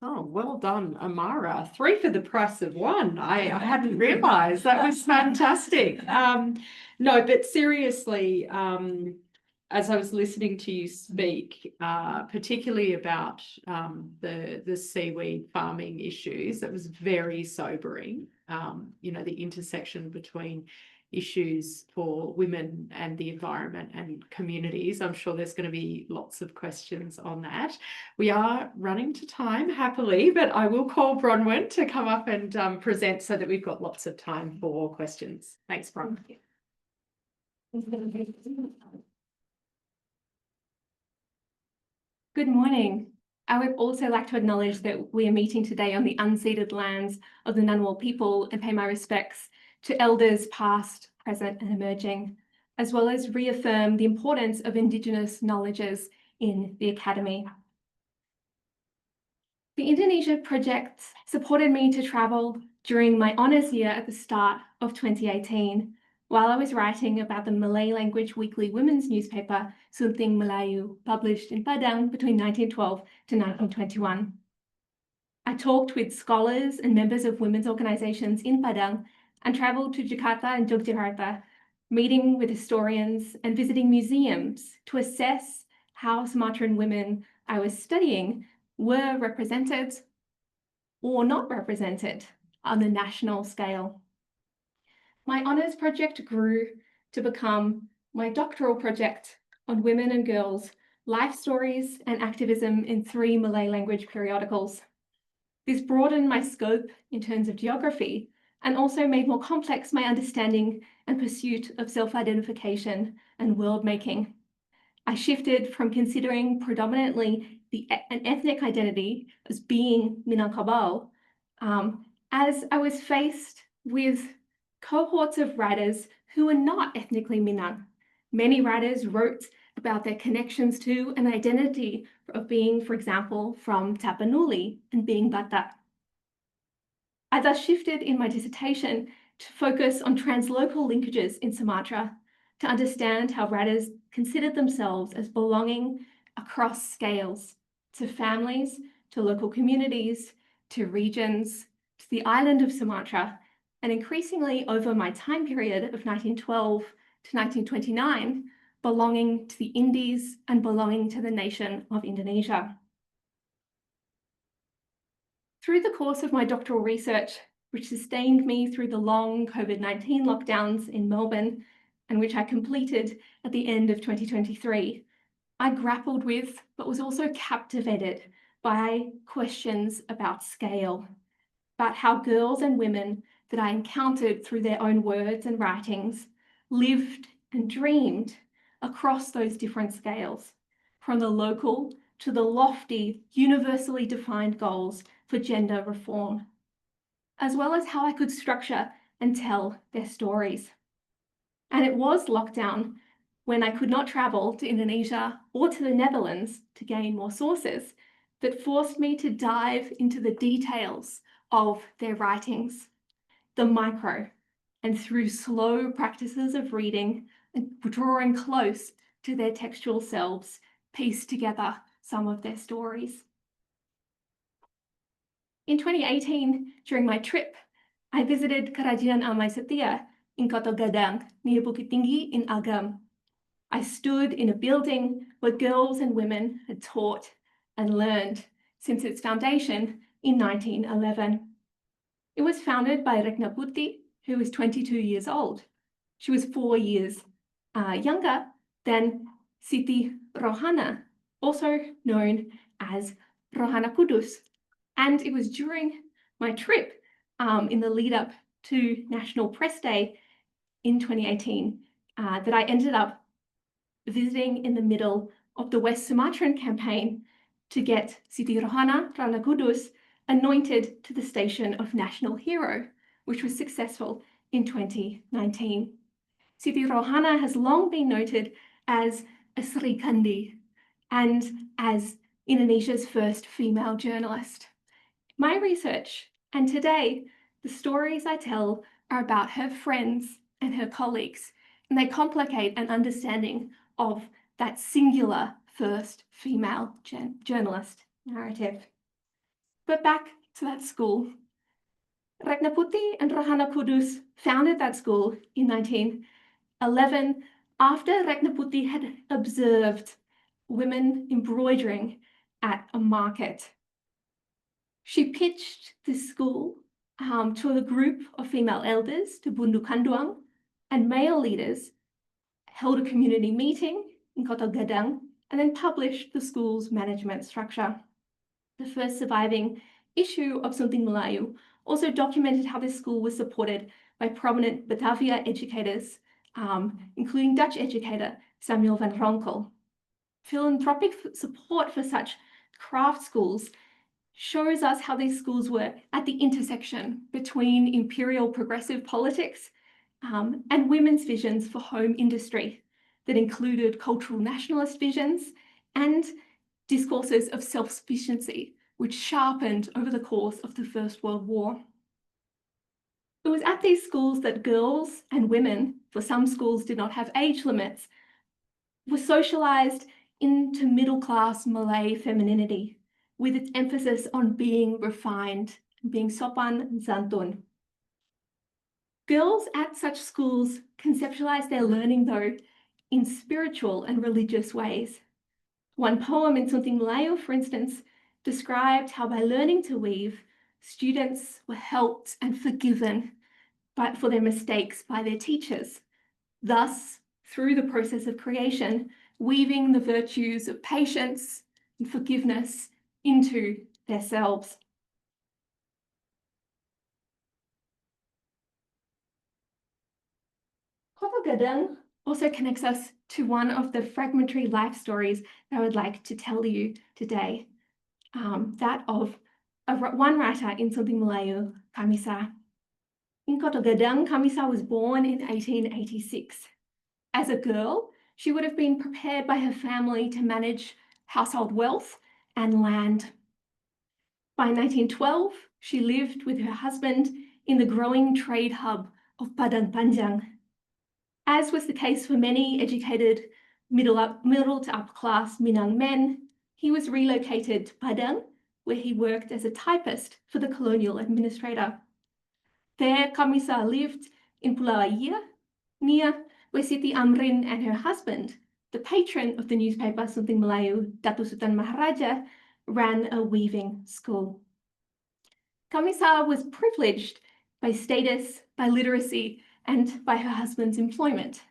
Oh, well done, Amara. 3 for the price of 1. I hadn't realised. That was fantastic. No, but seriously, as I was listening to you speak, particularly about the seaweed farming issues, it was very sobering. You know, the intersection between issues for women and the environment and communities. I'm sure there's going to be lots of questions on that. We are running to time happily, but I will call Bronwyn to come up and present so that we've got lots of time for questions. Thanks, Bron. Good morning. I would also like to acknowledge that we are meeting today on the unceded lands of the Ngunnawal people and pay my respects to elders past, present and emerging, as well as reaffirm the importance of Indigenous knowledges in the Academy. The Indonesia Project supported me to travel during my honours year at the start of 2018, while I was writing about the Malay language weekly women's newspaper, Sunting Melayu, published in Padang between 1912 to 1921. I talked with scholars and members of women's organisations in Padang and travelled to Jakarta and Yogyakarta, meeting with historians and visiting museums to assess how Sumatran women I was studying were represented or not represented on the national scale. My honours project grew to become my doctoral project on women and girls, life stories and activism in 3 Malay language periodicals. This broadened my scope in terms of geography and also made more complex my understanding and pursuit of self-identification and world-making. I shifted from considering predominantly an ethnic identity as being Minangkabau, as I was faced with cohorts of writers who were not ethnically Minang. Many writers wrote about their connections to an identity of being, for example, from Tapanuli and being Batak. I thus shifted in my dissertation to focus on translocal linkages in Sumatra to understand how writers considered themselves as belonging across scales to families, to local communities, to regions, to the island of Sumatra, and increasingly over my time period of 1912 to 1929, belonging to the Indies and belonging to the nation of Indonesia. Through the course of my doctoral research, which sustained me through the long COVID-19 lockdowns in Melbourne, and which I completed at the end of 2023, I grappled with, but was also captivated by questions about scale. about how girls and women that I encountered through their own words and writings lived and dreamed across those different scales, from the local to the lofty, universally defined goals for gender reform, as well as how I could structure and tell their stories. And it was lockdown, when I could not travel to Indonesia or to the Netherlands to gain more sources, that forced me to dive into the details of their writings, the micro, and through slow practices of reading and drawing close to their textual selves, piece together some of their stories. In 2018, during my trip, I visited Kerajinan Amai Setia in Kota Gadang, near Bukit Tinggi in Agam. I stood in a building where girls and women had taught and learned since its foundation in 1911. It was founded by Retna Putri, who was 22 years old. She was 4 years younger than Siti Rohana, also known as Rohana Kudus. And it was during my trip in the lead up to National Press Day in 2018 that I ended up visiting in the middle of the West Sumatran campaign to get Siti Rohana, Rana Kudus, anointed to the station of National Hero, which was successful in 2019. Siti Rohana has long been noted as a Sri Kandi and as Indonesia's first female journalist. My research, and today, the stories I tell are about her friends and her colleagues, and they complicate an understanding of that singular first female journalist narrative. But back to that school. Retna Putri and Rohana Kudus founded that school in 1911 after Retna Putri had observed women embroidering at a market. She pitched this school to a group of female elders, to Bundu Kanduang, and male leaders held a community meeting in Kota Gadang and then published the school's management structure. The first surviving issue of Something Melayu also documented how this school was supported by prominent Batavia educators, including Dutch educator Samuel van Ronkel. Philanthropic support for such craft schools shows us how these schools were at the intersection between imperial progressive politics and women's visions for home industry that included cultural nationalist visions and discourses of self-sufficiency, which sharpened over the course of the First World War. It was at these schools that girls and women, for some schools did not have age limits, were socialised into middle-class Malay femininity, with its emphasis on being refined, being sopan and santun. Girls at such schools conceptualize their learning, though, in spiritual and religious ways. One poem in Something Melayu, for instance, described how by learning to weave, students were helped and forgiven for their mistakes by their teachers. Thus, through the process of creation, weaving the virtues of patience and forgiveness into themselves. Kota Gadang also connects us to one of the fragmentary life stories that I would like to tell you today, that of one writer in Something Melayu, Kamisa. In Kota Gadang, Kamisa was born in 1886. As a girl, she would have been prepared by her family to manage household wealth and land. By 1912, she lived with her husband in the growing trade hub of Padang Panjang. As was the case for many educated middle to upper class Minang men, he was relocated to Padang, where he worked as a typist for the colonial administrator. There, Kamisa lived in Pulau Air, near where Siti Amrin and her husband, the patron of the newspaper Something Melayu, Datuk Sultan Maharaja, ran a weaving school. Kamisa was privileged by status, by literacy, and by her husband's employment,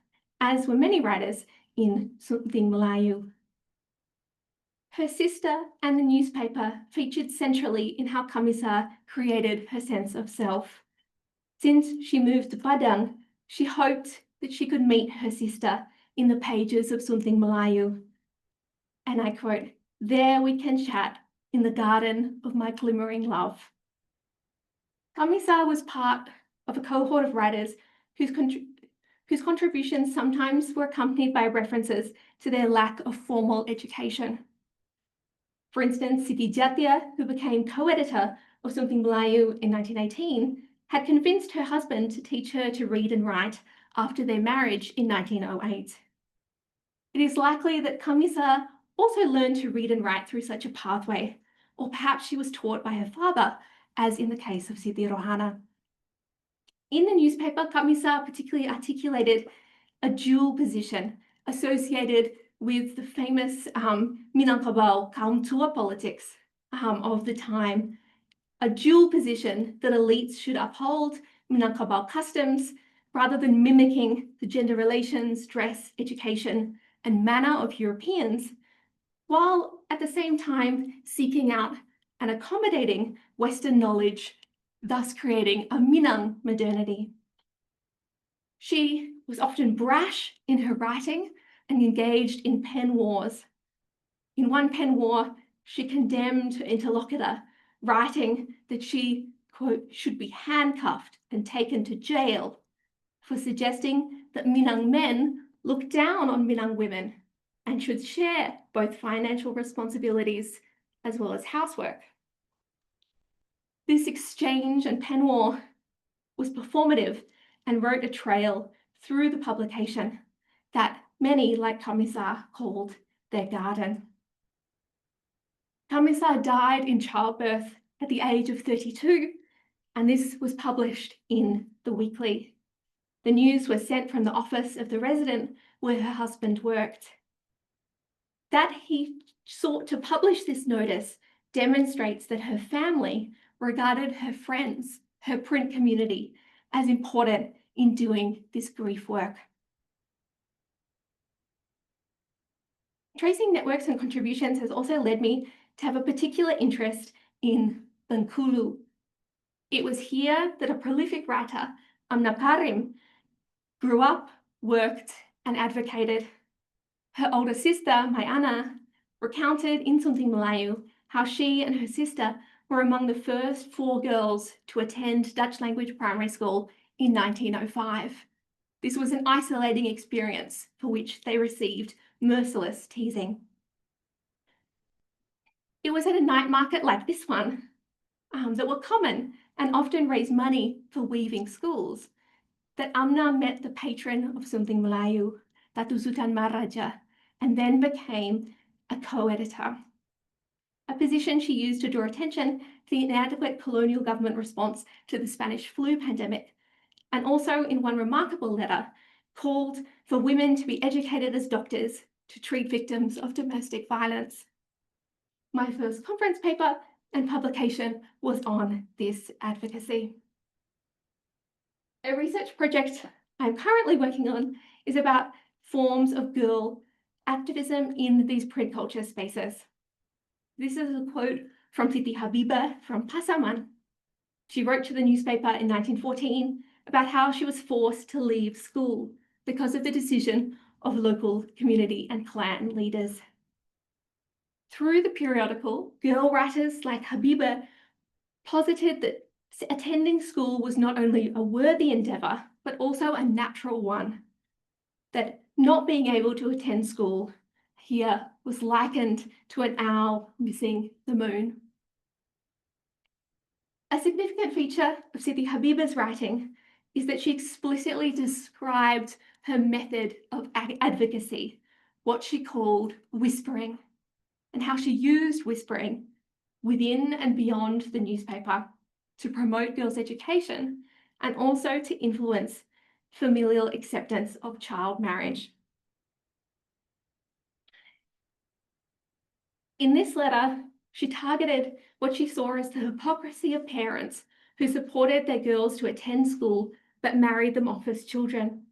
as were many writers in Something Melayu. Her sister and the newspaper featured centrally in how Kamisa created her sense of self. Since she moved to Padang, she hoped that she could meet her sister in the pages of Something Melayu. And I quote, "There we can chat in the garden of my glimmering love." Kamisa was part of a cohort of writers whose contributions sometimes were accompanied by references to their lack of formal education. For instance, Siti Jatia, who became co-editor of Something Melayu in 1918, had convinced her husband to teach her to read and write after their marriage in 1908. It is likely that Kamisa also learned to read and write through such a pathway, or perhaps she was taught by her father, as in the case of Siti Rohana. In the newspaper, Kamisa particularly articulated a dual position associated with the famous Minangkabau kaum tua politics of the time, a dual position that elites should uphold Minangkabau customs rather than mimicking the gender relations, dress, education, and manner of Europeans, while at the same time seeking out and accommodating Western knowledge, thus creating a Minang modernity. She was often brash in her writing and engaged in pen wars. In one pen war, she condemned her interlocutor, writing that she, quote, should be handcuffed and taken to jail for suggesting that Minang men look down on Minang women and should share both financial responsibilities as well as housework. This exchange and pen war was performative and wrote a trail through the publication that many, like Kamisa, called their garden. Kamisa died in childbirth at the age of 32, and this was published in the Weekly. The news was sent from the office of the resident where her husband worked. That he sought to publish this notice demonstrates that her family regarded her friends, her print community, as important in doing this grief work. Tracing networks and contributions has also led me to have a particular interest in Bengkulu. It was here that a prolific writer, Amna Karim, grew up, worked, and advocated. Her older sister, Mayana, recounted in Something Melayu how she and her sister were among the first 4 girls to attend Dutch language primary school in 1905. This was an isolating experience for which they received merciless teasing. It was at a night market like this one that were common and often raised money for weaving schools that Amna met the patron of Something Melayu, Datu Sultan Maharaja, and then became a co-editor, a position she used to draw attention to the inadequate colonial government response to the Spanish flu pandemic, and also in one remarkable letter called for women to be educated as doctors to treat victims of domestic violence. My first conference paper and publication was on this advocacy. A research project I'm currently working on is about forms of girl activism in these print culture spaces. This is a quote from Siti Habibah from Pasaman. She wrote to the newspaper in 1914 about how she was forced to leave school because of the decision of local community and clan leaders. Through the periodical, girl writers like Habibah posited that attending school was not only a worthy endeavour, but also a natural one. That not being able to attend school here was likened to an owl missing the moon. A significant feature of Siti Habibah's writing is that she explicitly described her method of advocacy, what she called whispering, and how she used whispering within and beyond the newspaper to promote girls' education and also to influence familial acceptance of child marriage. In this letter, she targeted what she saw as the hypocrisy of parents who supported their girls to attend school but married them off as children.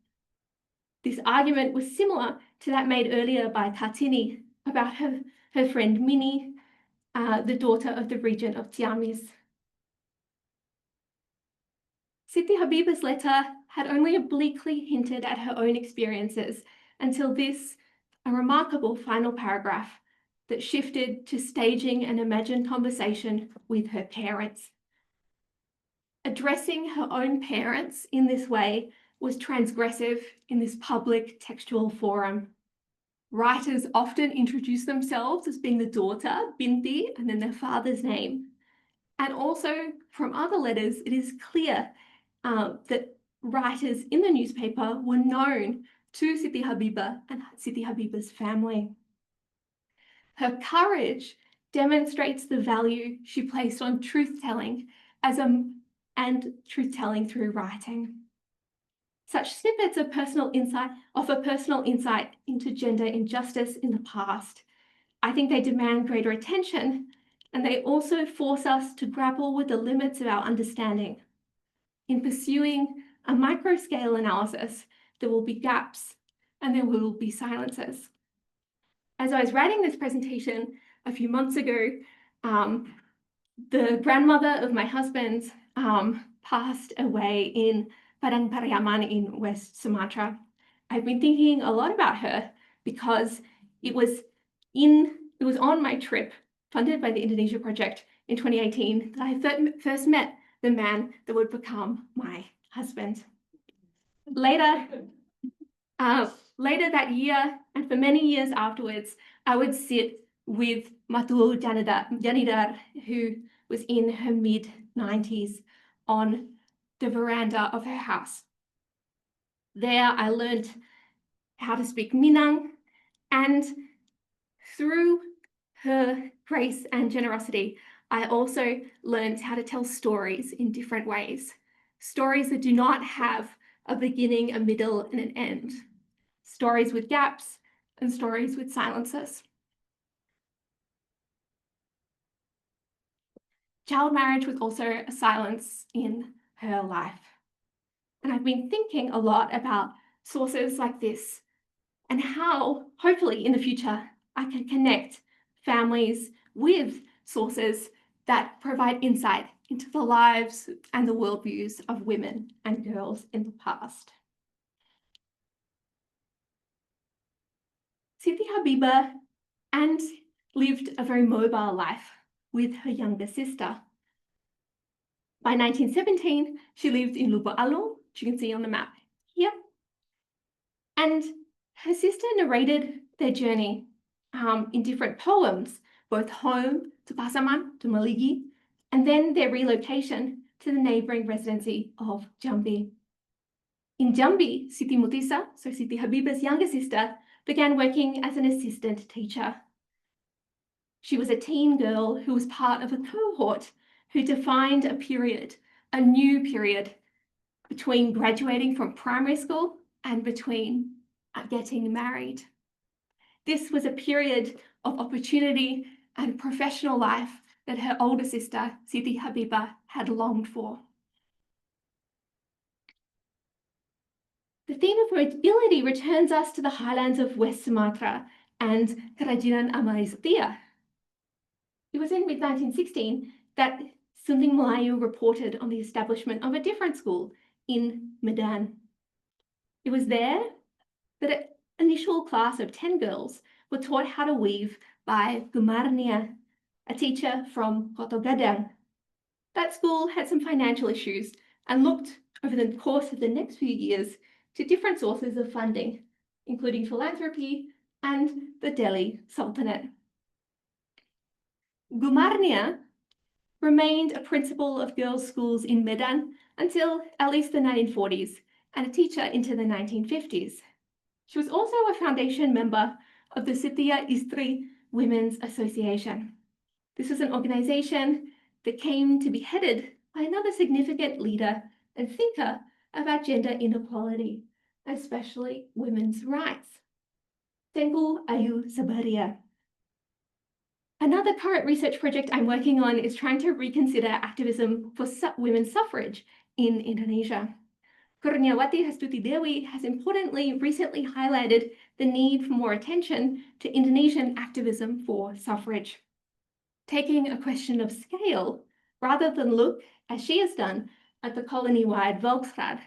This argument was similar to that made earlier by Kartini about her her friend Minnie, the daughter of the regent of Tiamis. Siti Habiba's letter had only obliquely hinted at her own experiences until this, a remarkable final paragraph that shifted to staging an imagined conversation with her parents. Addressing her own parents in this way was transgressive in this public textual forum. Writers often introduce themselves as being the daughter, Binti, and then their father's name. And also from other letters, it is clear that writers in the newspaper were known to Siti Habiba and Siti Habiba's family. Her courage demonstrates the value she placed on truth-telling and truth-telling through writing. Such snippets of personal insight offer personal insight into gender injustice in the past. I think they demand greater attention, and they also force us to grapple with the limits of our understanding. In pursuing a micro-scale analysis, there will be gaps and there will be silences. As I was writing this presentation a few months ago, the grandmother of my husband passed away in Padang Pariaman in West Sumatra. I've been thinking a lot about her because it was on my trip funded by the Indonesia Project in 2018 that I first met the man that would become my husband. Later that year, and for many years afterwards, I would sit with Matu Janidar, who was in her mid-90s, on the veranda of her house. There, I learned how to speak Minang, and through her grace and generosity, I also learned how to tell stories in different ways. Stories that do not have a beginning, a middle, and an end. Stories with gaps and stories with silences. Child marriage was also a silence in her life. And I've been thinking a lot about sources like this and how, hopefully in the future, I can connect families with sources that provide insight into the lives and the worldviews of women and girls in the past. Siti Habiba lived a very mobile life with her younger sister. By 1917, she lived in Lubuk Alung, which you can see on the map here. And her sister narrated their journey in different poems, both home to Pasaman, to Maligi, and then their relocation to the neighbouring residency of Jambi. In Jambi, Siti Mutisa, so Siti Habiba's younger sister, began working as an assistant teacher. She was a teen girl who was part of a cohort who defined a period, a new period, between graduating from primary school and between getting married. This was a period of opportunity and professional life that her older sister, Siti Habiba, had longed for. The theme of mobility returns us to the highlands of West Sumatra and Kerajinan Amara Steven. It was in mid-1916 that Sunting Melayu reported on the establishment of a different school in Medan. It was there that an initial class of 10 girls were taught how to weave by Gumarnia, a teacher from Koto Gadang. That school had some financial issues and looked over the course of the next few years to different sources of funding, including philanthropy and the Delhi Sultanate. Gumarnia remained a principal of girls' schools in Medan until at least the 1940s and a teacher into the 1950s. She was also a foundation member of the Setia Istri Women's Association. This was an organization that came to be headed by another significant leader and thinker about gender inequality, especially women's rights, Tengku Ayu Sabaria. Another current research project I'm working on is trying to reconsider activism for women's suffrage in Indonesia. Kurniawati Hastuti Dewi has importantly recently highlighted the need for more attention to Indonesian activism for suffrage, taking a question of scale rather than look, as she has done, at the colony-wide Volksraad.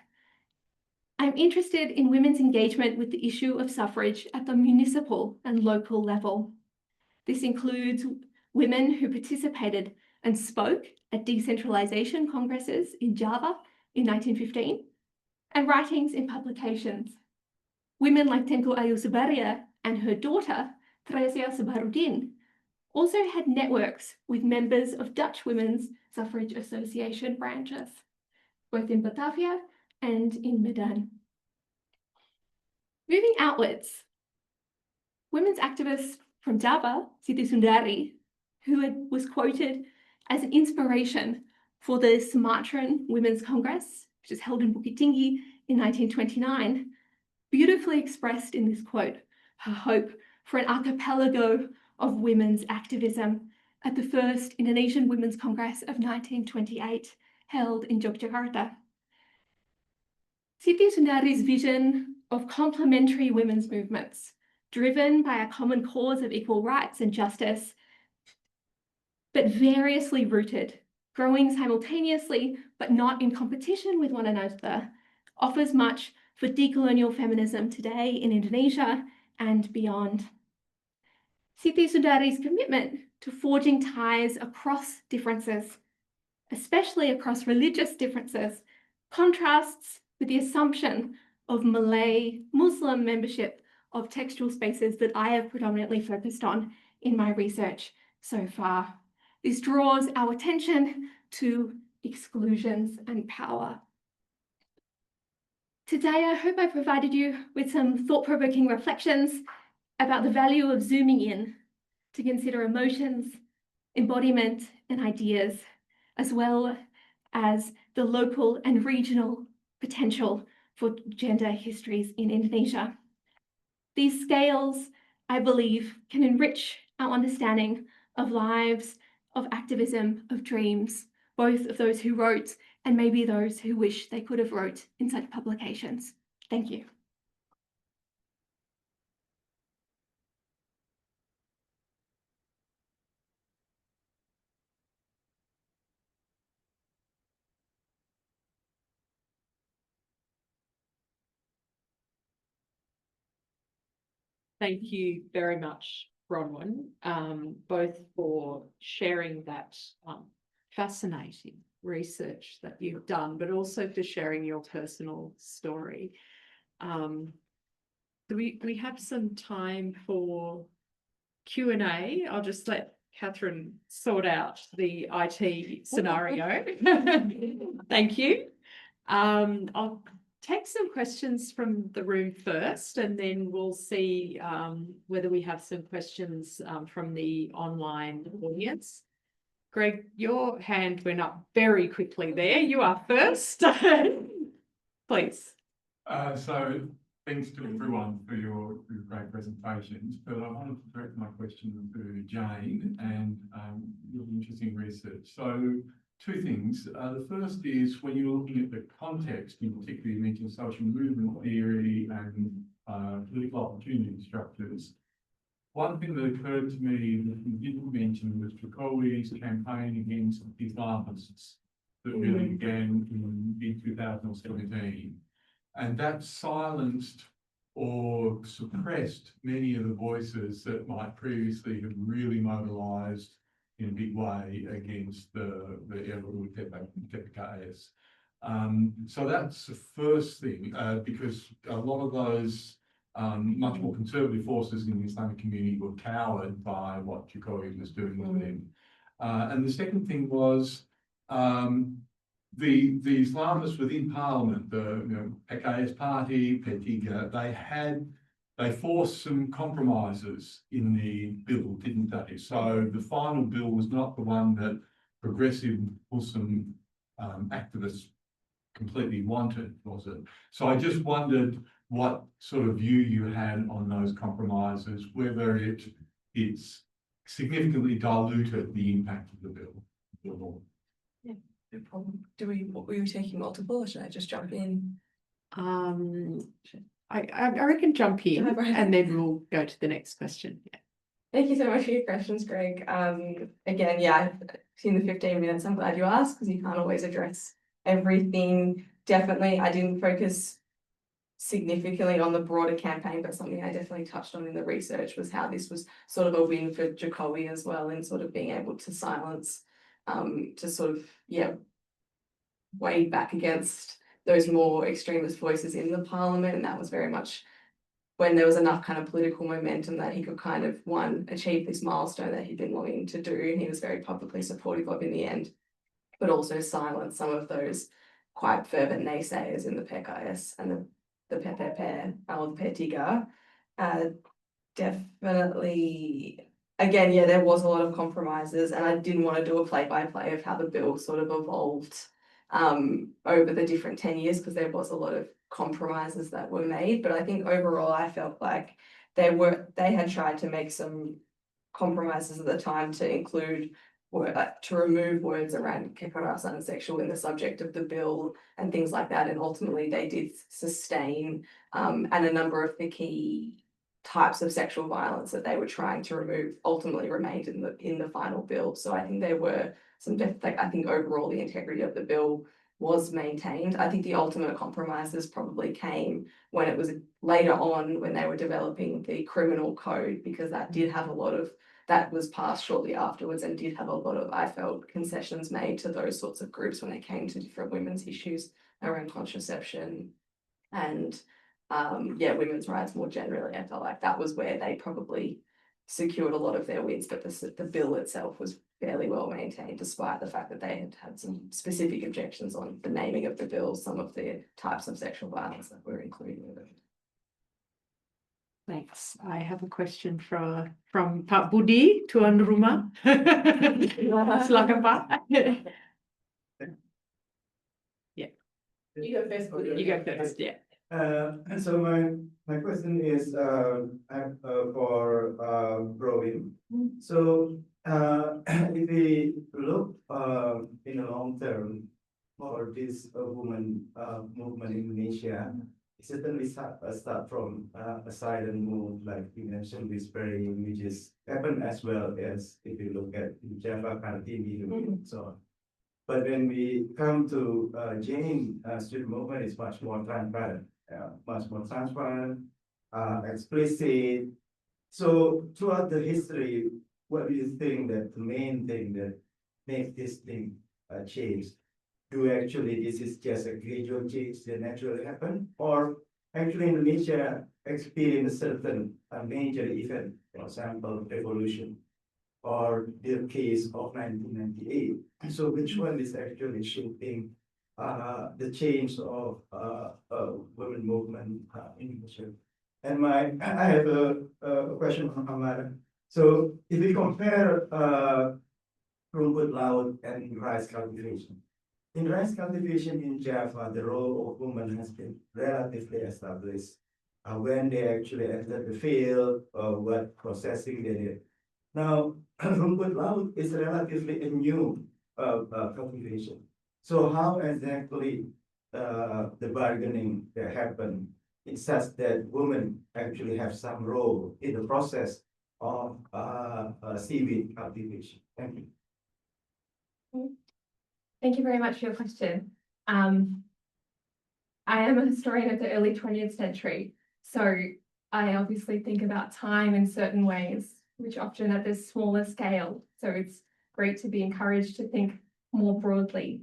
I'm interested in women's engagement with the issue of suffrage at the municipal and local level. This includes women who participated and spoke at decentralisation congresses in Java in 1915, and writings in publications. Women like Tengku Ayu Subaria and her daughter, Tresia Sabarudin, also had networks with members of Dutch Women's Suffrage Association branches, both in Batavia and in Medan. Moving outwards, women's activists from Java, Siti Sundari, who was quoted as an inspiration for the Sumatran Women's Congress, which is held in Bukit Tinggi in 1929, beautifully expressed in this quote her hope for an archipelago of women's activism at the first Indonesian Women's Congress of 1928, held in Yogyakarta. Siti Sundari's vision of complementary women's movements, driven by a common cause of equal rights and justice, but variously rooted, growing simultaneously but not in competition with one another, offers much for decolonial feminism today in Indonesia and beyond. Siti Sundari's commitment to forging ties across differences, especially across religious differences, contrasts with the assumption of Malay Muslim membership of textual spaces that I have predominantly focused on in my research so far. This draws our attention to exclusions and power. Today, I hope I provided you with some thought-provoking reflections about the value of zooming in to consider emotions, embodiment, and ideas, as well as the local and regional potential for gender histories in Indonesia. These scales, I believe, can enrich our understanding of lives, of activism, of dreams, both of those who wrote and maybe those who wish they could have wrote in such publications. Thank you. Thank you very much, Bronwyn, both for sharing that fascinating research that you've done, but also for sharing your personal story. Do we have some time for Q&A? I'll just let Catherine sort out the IT scenario. Thank you. I'll take some questions from the room first, and then we'll see whether we have some questions from the online audience. Greg, your hand went up very quickly there. You are first. Please. So thanks to everyone for your great presentations, but I wanted to direct my question to Jayne and your interesting research. So two things. The first is when you're looking at the context, in particular you mentioned social movement theory and political opportunity structures. One thing that occurred to me that you didn't mention was Jokowi's campaign against Islamists that really began in 2017. And that silenced or suppressed many of the voices that might previously have really mobilised in a big way against the TPKS. So that's the first thing, because a lot of those much more conservative forces in the Islamic community were cowed by what Jokowi was doing with them. And the second thing was the Islamists within Parliament, the PKS party, P3, they forced some compromises in the bill, didn't they? So the final bill was not the one that progressive Muslim activists completely wanted, was it? So I just wondered what sort of view you had on those compromises, whether it's significantly diluted the impact of the bill. Yeah, no problem. Were you taking multiple, or should I just jump in? I reckon jump in Jump right and then we'll go to the next question. Yeah. Thank you so much for your questions, Greg. Again, yeah, I've seen the 15 minutes. I'm glad you asked because you can't always address everything. Definitely, I didn't focus significantly on the broader campaign, but something I definitely touched on in the research was how this was sort of a win for Jacobi as well, in sort of being able to silence, to sort of, yeah, weigh back against those more extremist voices in the parliament. And that was very much when there was enough kind of political momentum that he could kind of, one, achieve this milestone that he'd been longing to do, and he was very publicly supportive of in the end, but also silence some of those quite fervent naysayers in the PKS and the PPP, or the P3. Definitely, again, yeah, there was a lot of compromises, and I didn't want to do a play-by-play of how the bill sort of evolved over the different 10 years, because there was a lot of compromises that were made. But I think overall I felt like they had tried to make some compromises at the time to include to remove words around kekerasan and sexual in the subject of the bill and things like that, and ultimately they did sustain and a number of the key types of sexual violence that they were trying to remove ultimately remained in the final bill. So I think there were some I think overall the integrity of the bill was maintained. I think the ultimate compromises probably came when it was later on, when they were developing the criminal code, because that did have a lot of, that was passed shortly afterwards and did have a lot of, I felt, concessions made to those sorts of groups when it came to different women's issues around contraception and yeah, women's rights more generally. I felt like that was where they probably secured a lot of their wins, but the bill itself was fairly well maintained, despite the fact that they had had some specific objections on the naming of the bill, some of the types of sexual violence that were included in it. Thanks. I have a question from Pak Budi, Tuan Rumah. Silakan Pak. Yeah. You go first. You go first, yeah. So my question is for Bronwyn. So if we look in the long term for this woman movement in Indonesia, it certainly start from a silent move, like you mentioned, whispering, which is happened as well as if you look at Java Kartini and so on. But when we come to Jayne student movement, is much more transparent, explicit. So throughout the history, what do you think that the main thing that makes this thing change? Do actually this is just a gradual change that naturally happen, or actually Indonesia experienced a certain major event, for example, revolution, or the case of 1998. So which one is actually shaping the change of women movement in Indonesia? And I have a question from Amara. So if we compare rumput laut and rice cultivation, in rice cultivation in Java, the role of women has been relatively established. When they actually enter the field, what processing they did. Now, rumput laut is relatively a new cultivation. So how exactly the bargaining that happened is such that women actually have some role in the process of seaweed cultivation? Thank you. Thank you very much for your question. I am a historian of the early 20th century, so I obviously think about time in certain ways, which often at this smaller scale. So it's great to be encouraged to think more broadly.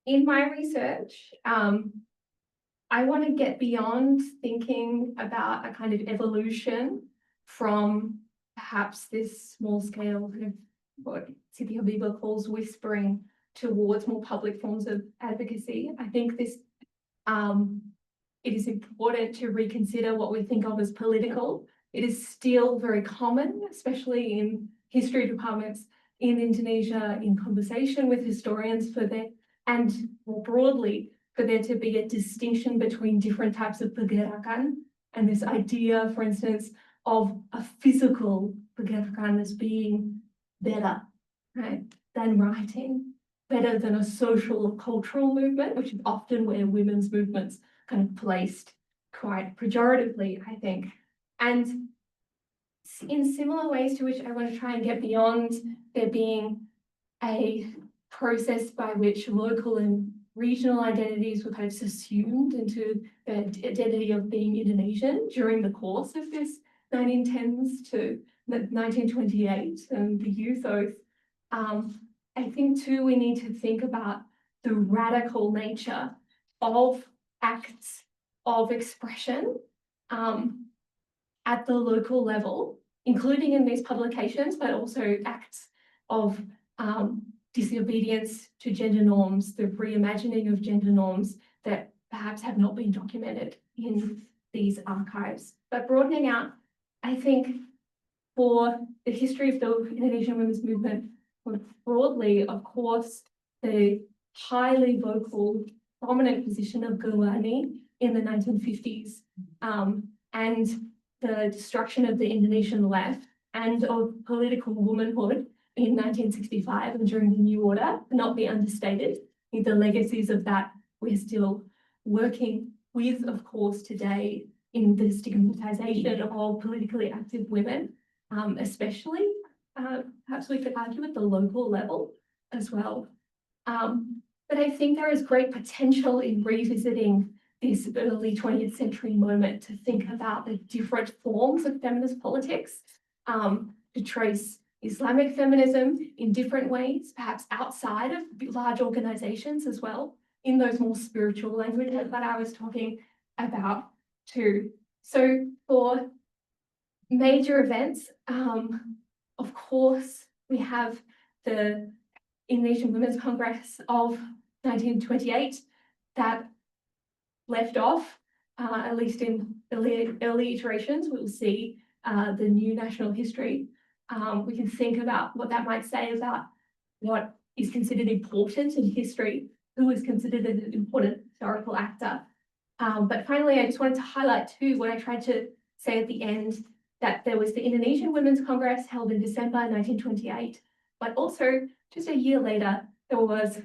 In my research, I want to get beyond thinking about a kind of evolution from perhaps this small scale kind of what Siti Habibah calls whispering towards more public forms of advocacy. I think this it is important to reconsider what we think of as political. It is still very common, especially in history departments in Indonesia, in conversation with historians and more broadly, for there to be a distinction between different types of pergerakan, and this idea, for instance, of a physical pergerakan as being better, right, than writing, better than a social or cultural movement, which is often where women's movements kind of placed quite pejoratively, I think. And in similar ways to which I want to try and get beyond there being a process by which local and regional identities were kind of subsumed into the identity of being Indonesian during the course of this 1910s to 1928 and the youth oath. I think too we need to think about the radical nature of acts of expression at the local level, including in these publications, but also acts of disobedience to gender norms, the reimagining of gender norms that perhaps have not been documented in these archives. But broadening out, I think for the history of the Indonesian women's movement broadly, of course, the highly vocal, prominent position of Gerwani in the 1950s and the destruction of the Indonesian left and of political womanhood in 1965 and during the New Order cannot be understated. I think the legacies of that we're still working with, of course, today in the stigmatization of politically active women, especially, perhaps we could argue at the local level as well. But I think there is great potential in revisiting this early 20th century moment to think about the different forms of feminist politics, to trace Islamic feminism in different ways, perhaps outside of large organizations as well, in those more spiritual languages that I was talking about too. So for major events, of course, we have the Indonesian Women's Congress of 1928 that left off, at least in early iterations. We'll see the new national history. We can think about what that might say about what is considered important in history, who is considered an important historical actor. But finally, I just wanted to highlight too what I tried to say at the end, that there was the Indonesian Women's Congress held in December 1928, but also just a year later, there was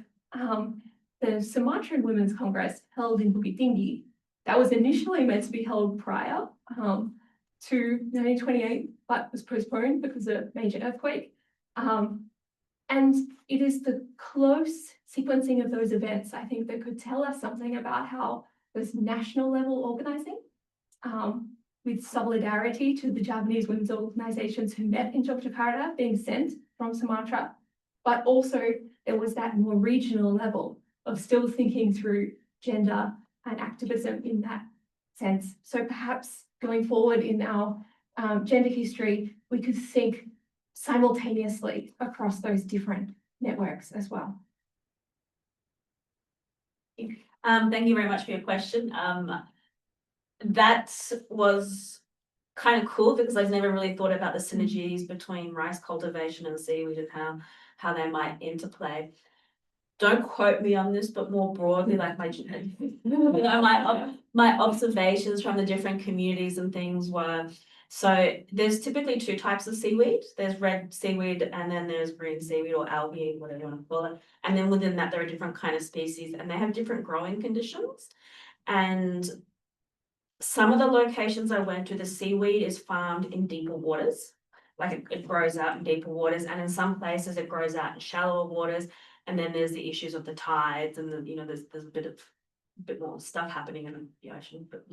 the Sumatran Women's Congress held in Bukit Tinggi. That was initially meant to be held prior to 1928, but was postponed because of a major earthquake. And it is the close sequencing of those events, I think, that could tell us something about how this national level organizing, with solidarity to the Javanese women's organizations who met in Yogyakarta being sent from Sumatra, but also there was that more regional level of still thinking through gender and activism in that sense. So perhaps going forward in our gender history, we could think simultaneously across those different networks as well. Thank you very much for your question. That was kind of cool because I've never really thought about the synergies between rice cultivation and seaweed and how they might interplay. Don't quote me on this, but more broadly, like my observations from the different communities and things were, so there's typically two types of seaweed. There's red seaweed and then there's green seaweed or algae, whatever you want to call it. And then within that, there are different kind of species and they have different growing conditions. And some of the locations I went to, the seaweed is farmed in deeper waters, like it grows out in deeper waters. And in some places it grows out in shallower waters. And then there's the issues of the tides and there's a bit more stuff happening in the ocean, but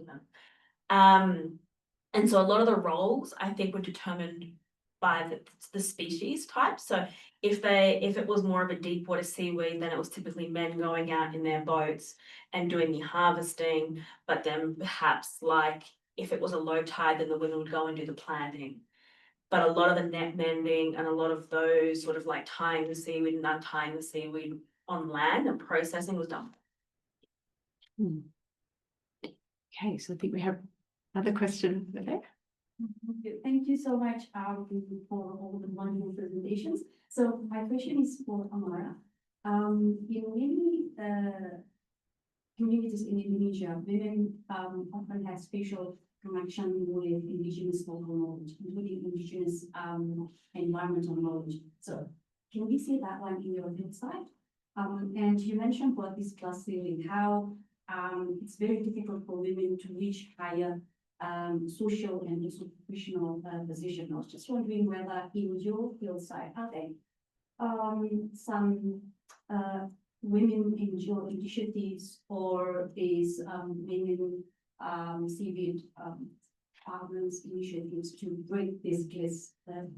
and so a lot of the roles I think were determined by the species type. So if it was more of a deep water seaweed, then it was typically men going out in their boats and doing the harvesting. But then perhaps like if it was a low tide, then the women would go and do the planting. But a lot of the net mending and a lot of those sort of like tying the seaweed and untying the seaweed on land and processing was done. Okay, so I think we have another question over there. Thank you so much for all the wonderful presentations. So my question is for Amara. In many communities in Indonesia, women often have special connection with indigenous local knowledge, including indigenous environmental knowledge. So can we see that one in your website? And you mentioned about this class theory, how it's very difficult for women to reach higher social and also professional position. I was just wondering whether in your field side, are there some women in your initiatives or is women civic partners initiatives to break this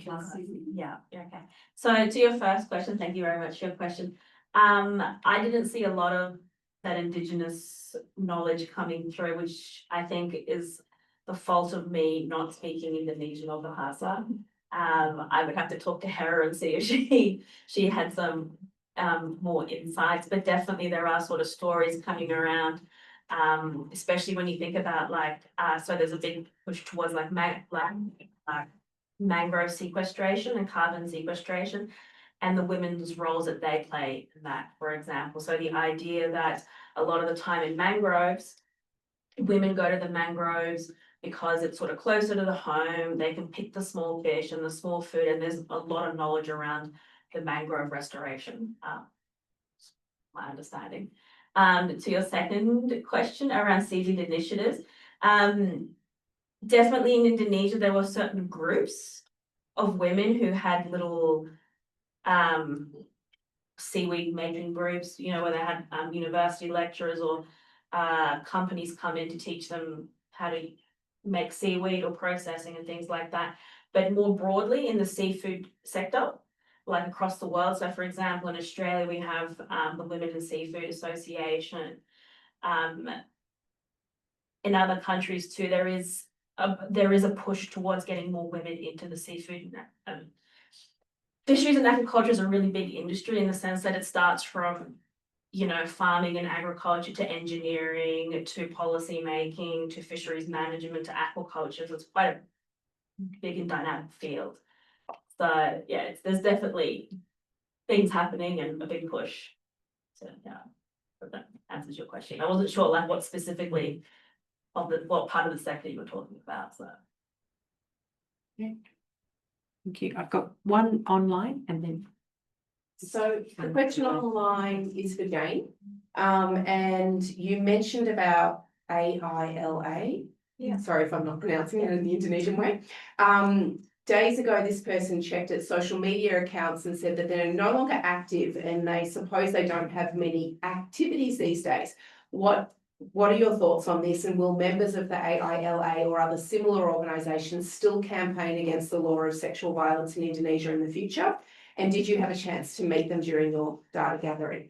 classism? Yeah, okay. So to your first question, thank you very much for your question. I didn't see a lot of that Indigenous knowledge coming through, which I think is the fault of me not speaking Indonesian or Bahasa. I would have to talk to her and see if she had some more insights, but definitely there are sort of stories coming around, especially when you think about like, so there's a big push towards like mangrove sequestration and carbon sequestration, and the women's roles that they play in that, for example. So the idea that a lot of the time in mangroves, women go to the mangroves because it's sort of closer to the home, they can pick the small fish and the small food, and there's a lot of knowledge around the mangrove restoration, my understanding. To your second question around seeded initiatives, definitely in Indonesia, there were certain groups of women who had little seaweed making groups, you know, where they had university lecturers or companies come in to teach them how to make seaweed or processing and things like that. But more broadly in the seafood sector, like across the world. So for example, in Australia, we have the Women in Seafood Association. In other countries too, there is a push towards getting more women into the seafood. Fisheries and aquaculture is a really big industry in the sense that it starts from, you know, farming and agriculture to engineering to policy making to fisheries management to aquaculture. So it's quite a big and dynamic field. So yeah, there's definitely things happening and a big push. So yeah, hope that answers your question. I wasn't sure like what specifically of what part of the sector you were talking about. So yeah. Thank you. I've got one online and then. So the question online is for Jayne. And you mentioned about AILA. Yeah. Sorry if I'm not pronouncing it in the Indonesian way. Days ago, this person checked its social media accounts and said that they're no longer active and they suppose they don't have many activities these days. What are your thoughts on this, and will members of the AILA or other similar organisations still campaign against the law of sexual violence in Indonesia in the future? And did you have a chance to meet them during your data gathering?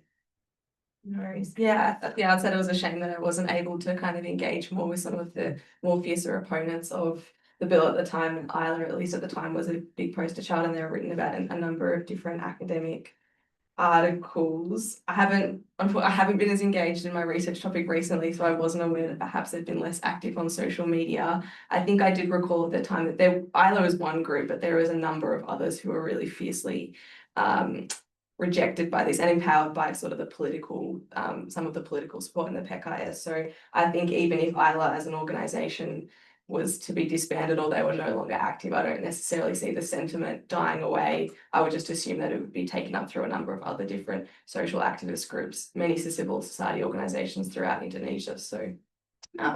No worries. Yeah, at the outset, it was a shame that I wasn't able to kind of engage more with some of the more fiercer opponents of the bill at the time. And ISLA, at least at the time, was a big poster child, and they were written about in a number of different academic articles. I haven't been as engaged in my research topic recently, so I wasn't aware that perhaps they've been less active on social media. I think I did recall at the time that ISLA was one group, but there was a number of others who were really fiercely rejected by this and empowered by sort of the political, some of the political support in the PKIS. So I think even if ISLA as an organisation was to be disbanded or they were no longer active, I don't necessarily see the sentiment dying away. I would just assume that it would be taken up through a number of other different social activist groups, many civil society organisations throughout Indonesia. So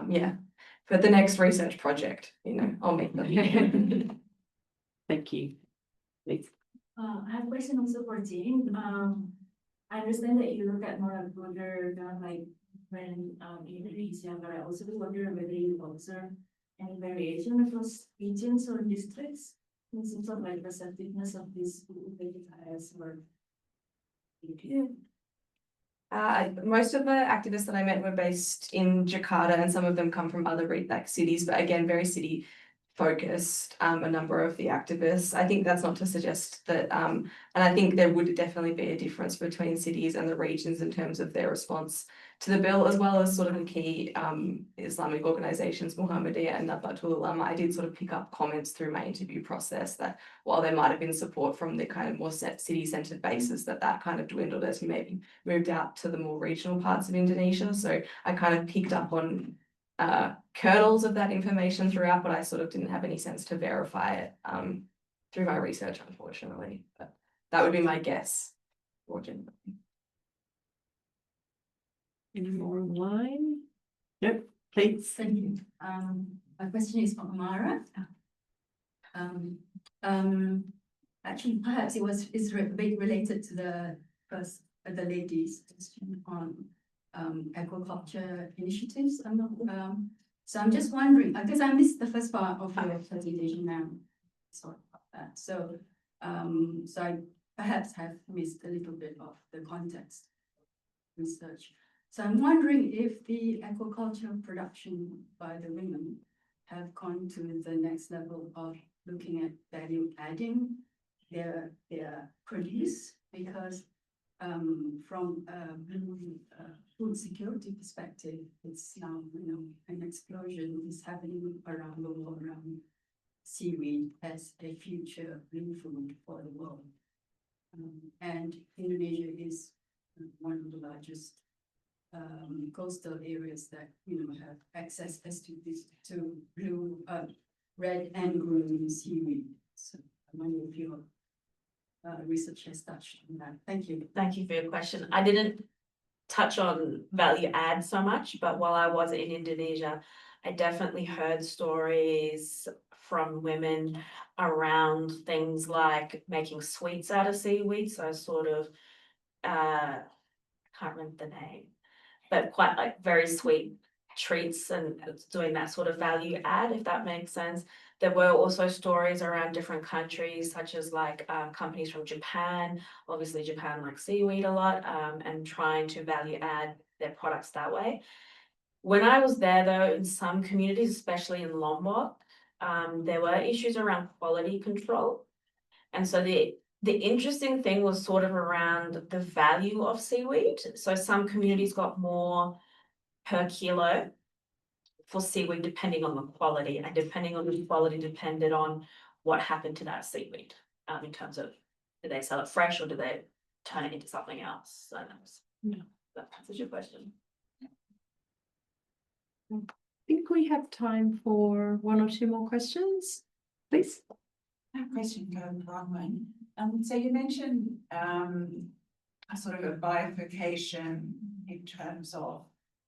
yeah, for the next research project, you know, I'll meet them. Thank you. Please. I have a question also for Jayne. I understand that you look at more of broader like when Indonesia, but I also wonder whether you observe any variation across regions or districts in terms of like receptiveness of these as or. Most of the activists that I met were based in Jakarta, and some of them come from other cities, but again, very city focused, a number of the activists. I think that's not to suggest that, and I think there would definitely be a difference between cities and the regions in terms of their response to the bill, as well as sort of the key Islamic organisations, Muhammadiyah and Nahdlatul Ulama. I did sort of pick up comments through my interview process that while there might have been support from the kind of more city-centred bases, that kind of dwindled as we maybe moved out to the more regional parts of Indonesia. So I kind of picked up on kernels of that information throughout, but I sort of didn't have any sense to verify it through my research, unfortunately. But that would be my guess. Any more online? Nope, please. Thank you. My question is for Amara. Actually, perhaps it's a bit related to the ladies' question on agriculture initiatives. So I'm just wondering, because I missed the first part of your presentation now. Sorry about that. So I perhaps have missed a little bit of the context research. So I'm wondering if the aquaculture production by the women have gone to the next level of looking at value adding their produce, because from a food security perspective, it's now, an explosion is happening around the world around seaweed as a future green food for the world. And Indonesia is one of the largest coastal areas that have access to blue, red and green seaweed. So I wonder if your research has touched on that. Thank you. Thank you for your question. I didn't touch on value add so much, but while I was in Indonesia, I definitely heard stories from women around things like making sweets out of seaweed. So sort of, I can't remember the name, but quite like very sweet treats and doing that sort of value add, if that makes sense. There were also stories around different countries, such as like companies from Japan. Obviously, Japan likes seaweed a lot, and trying to value add their products that way. When I was there, though, in some communities, especially in Lombok, there were issues around quality control. And so the interesting thing was sort of around the value of seaweed. So some communities got more per kilo for seaweed, depending on the quality, and depending on the quality depended on what happened to that seaweed, in terms of, did they sell it fresh or did they turn it into something else? So that answers your question. I think we have time for one or two more questions, please. I have a question for Bronwyn. So you mentioned a sort of a bifurcation in terms of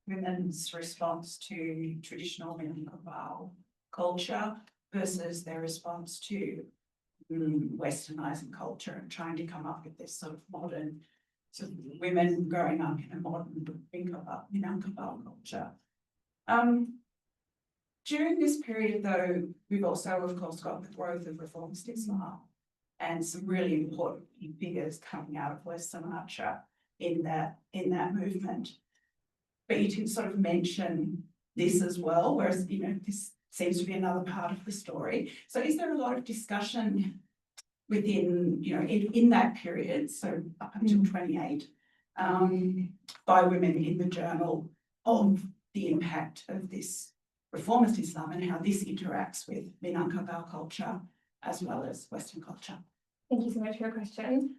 women's response to traditional Minangkabau culture versus their response to westernizing culture and trying to come up with this sort of modern, sort of women growing up in a modern Minangkabau culture. During this period, though, we've also, of course, got the growth of reformist Islam and some really important figures coming out of Western Asia in that movement. But you did sort of mention this as well, whereas, this seems to be another part of the story. So is there a lot of discussion within, in that period, so up until 28, by women in the journal of the impact of this reformist Islam and how this interacts with Minangkabau culture as well as Western culture? Thank you so much for your question.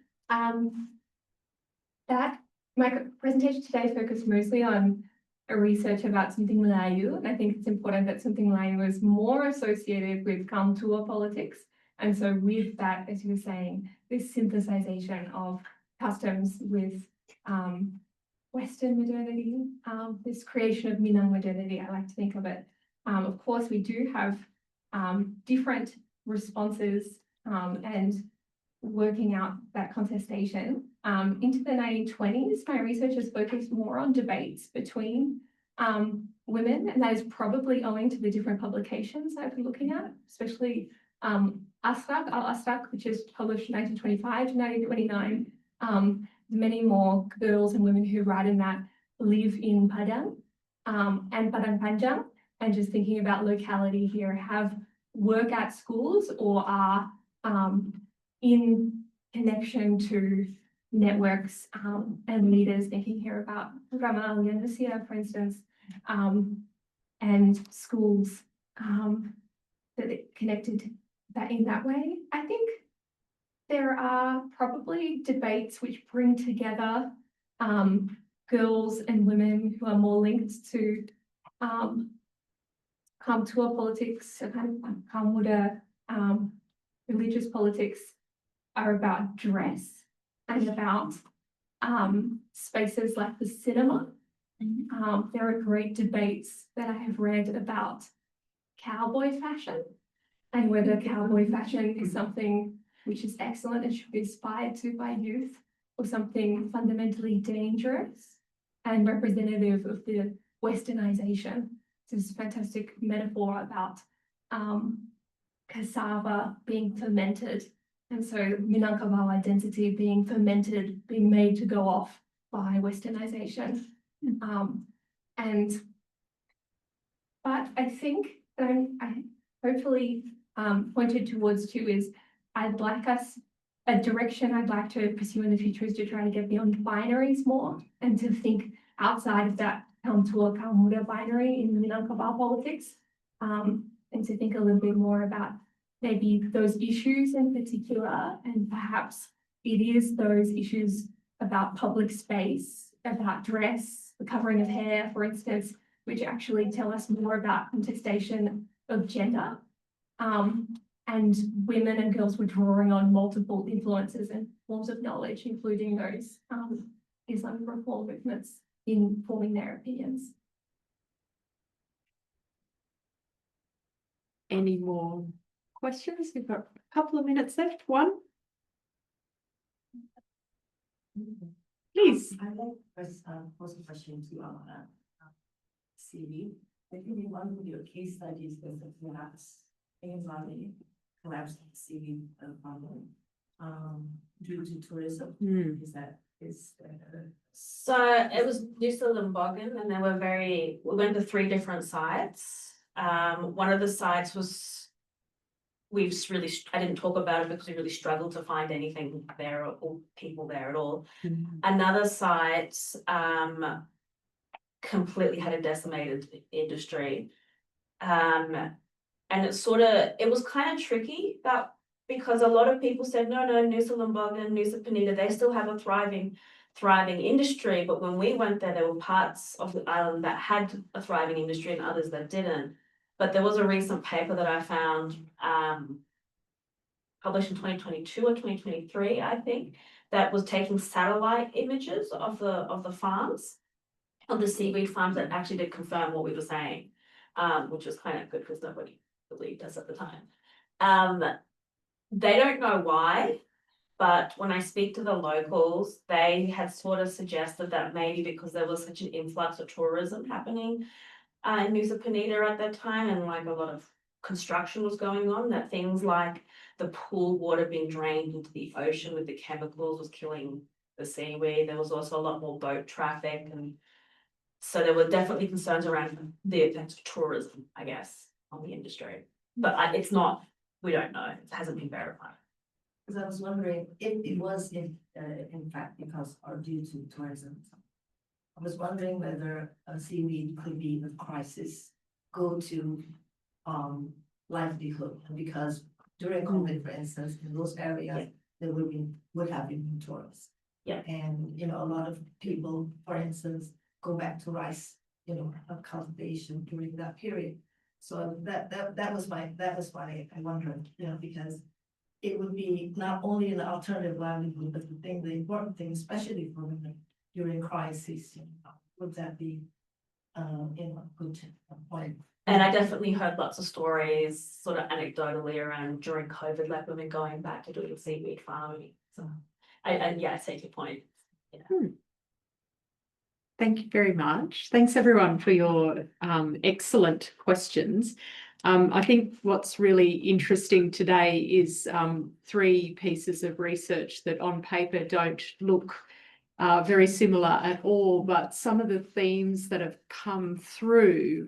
My presentation today focused mostly on a research about something Melayu, and I think it's important that something Melayu is more associated with kaum tua politics. And so with that, as you were saying, this synthesization of customs with Western modernity, this creation of Minang modernity, I like to think of it. Of course, we do have different responses and working out that contestation. Into the 1920s, my research has focused more on debates between women, and that is probably owing to the different publications I've been looking at, especially Al-Asrak, which is published 1925 to 1929. Many more girls and women who write in that live in Padang and Padang Panjang, and just thinking about locality here, have work at schools or are in connection to networks and leaders, thinking here about Rama Indonesia, for instance, and schools that are connected in that way. I think there are probably debates which bring together girls and women who are more linked to kaum tua politics, so kind of kaum muda, religious politics, are about dress and about spaces like the cinema There are great debates that I have read about cowboy fashion and whether cowboy fashion is something which is excellent and should be aspired to by youth, or something fundamentally dangerous and representative of the westernization. This is a fantastic metaphor about cassava being fermented, and so Minangkabau identity being fermented, being made to go off by westernization. But I think I hopefully pointed towards too is I'd like us, a direction I'd like to pursue in the future is to try to get beyond binaries more and to think outside of that Kaum-Tua Kaum-Muda binary in Minangkabau politics, and to think a little bit more about maybe those issues in particular, and perhaps it is those issues about public space, about dress, the covering of hair, for instance, which actually tell us more about contestation of gender. And women and girls were drawing on multiple influences and forms of knowledge, including those Islamic reform movements in forming their opinions. Any more questions? We've got a couple of minutes left. One. Please. I like first pose a question to Amara. CV. I think in one of your case studies there's a collapse in Mali, collapse in CV funding due to tourism. So it was Nusa Lembongan, and we went to 3 different sites. One of the sites was, I didn't talk about it because we really struggled to find anything there or people there at all. Another site completely had a decimated industry. And it was kind of tricky because a lot of people said, no, Nusa Lembongan, Nusa Penida, they still have a thriving industry. But when we went there were parts of the island that had a thriving industry and others that didn't. But there was a recent paper that I found, published in 2022 or 2023, I think, that was taking satellite images of the farms, of the seaweed farms, that actually did confirm what we were saying, which was kind of good because nobody believed us at the time. They don't know why, but when I speak to the locals, they had sort of suggested that maybe because there was such an influx of tourism happening in Nusa Penida at that time, and like a lot of construction was going on, that things like the pool water being drained into the ocean with the chemicals was killing the seaweed. There was also a lot more boat traffic, and so there were definitely concerns around the effects of tourism, I guess, on the industry. But we don't know. It hasn't been verified. Because I was wondering if it was in fact because or due to tourism. I was wondering whether a seaweed could be a crisis, go to livelihood, because during COVID, for instance, in those areas, there would have been tourists. Yeah. And a lot of people, for instance, go back to rice, cultivation during that period. So that was why I wondered, because it would be not only an alternative livelihood, but the important thing, especially for women during crisis, would that be a good point? And I definitely heard lots of stories, sort of anecdotally, around during COVID, like women going back to doing seaweed farming. So I take your point. Yeah. Thank you very much. Thanks everyone for your excellent questions. I think what's really interesting today is 3 pieces of research that on paper don't look very similar at all, but some of the themes that have come through,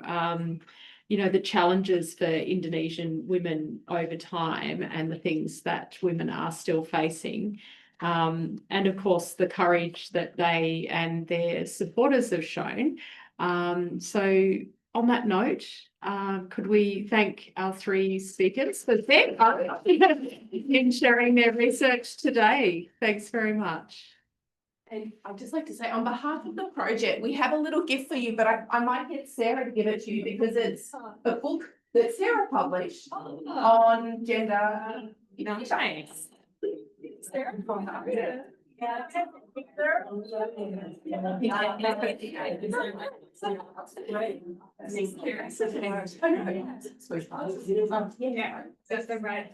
the challenges for Indonesian women over time and the things that women are still facing. And of course, the courage that they and their supporters have shown. So on that note, could we thank our 3 speakers for in sharing their research today? Thanks very much. And I'd just like to say, on behalf of the project, we have a little gift for you, but I might get Sarah to give it to you because it's a book that Sarah published on gender. Thanks. Sarah. Yeah, that's the right.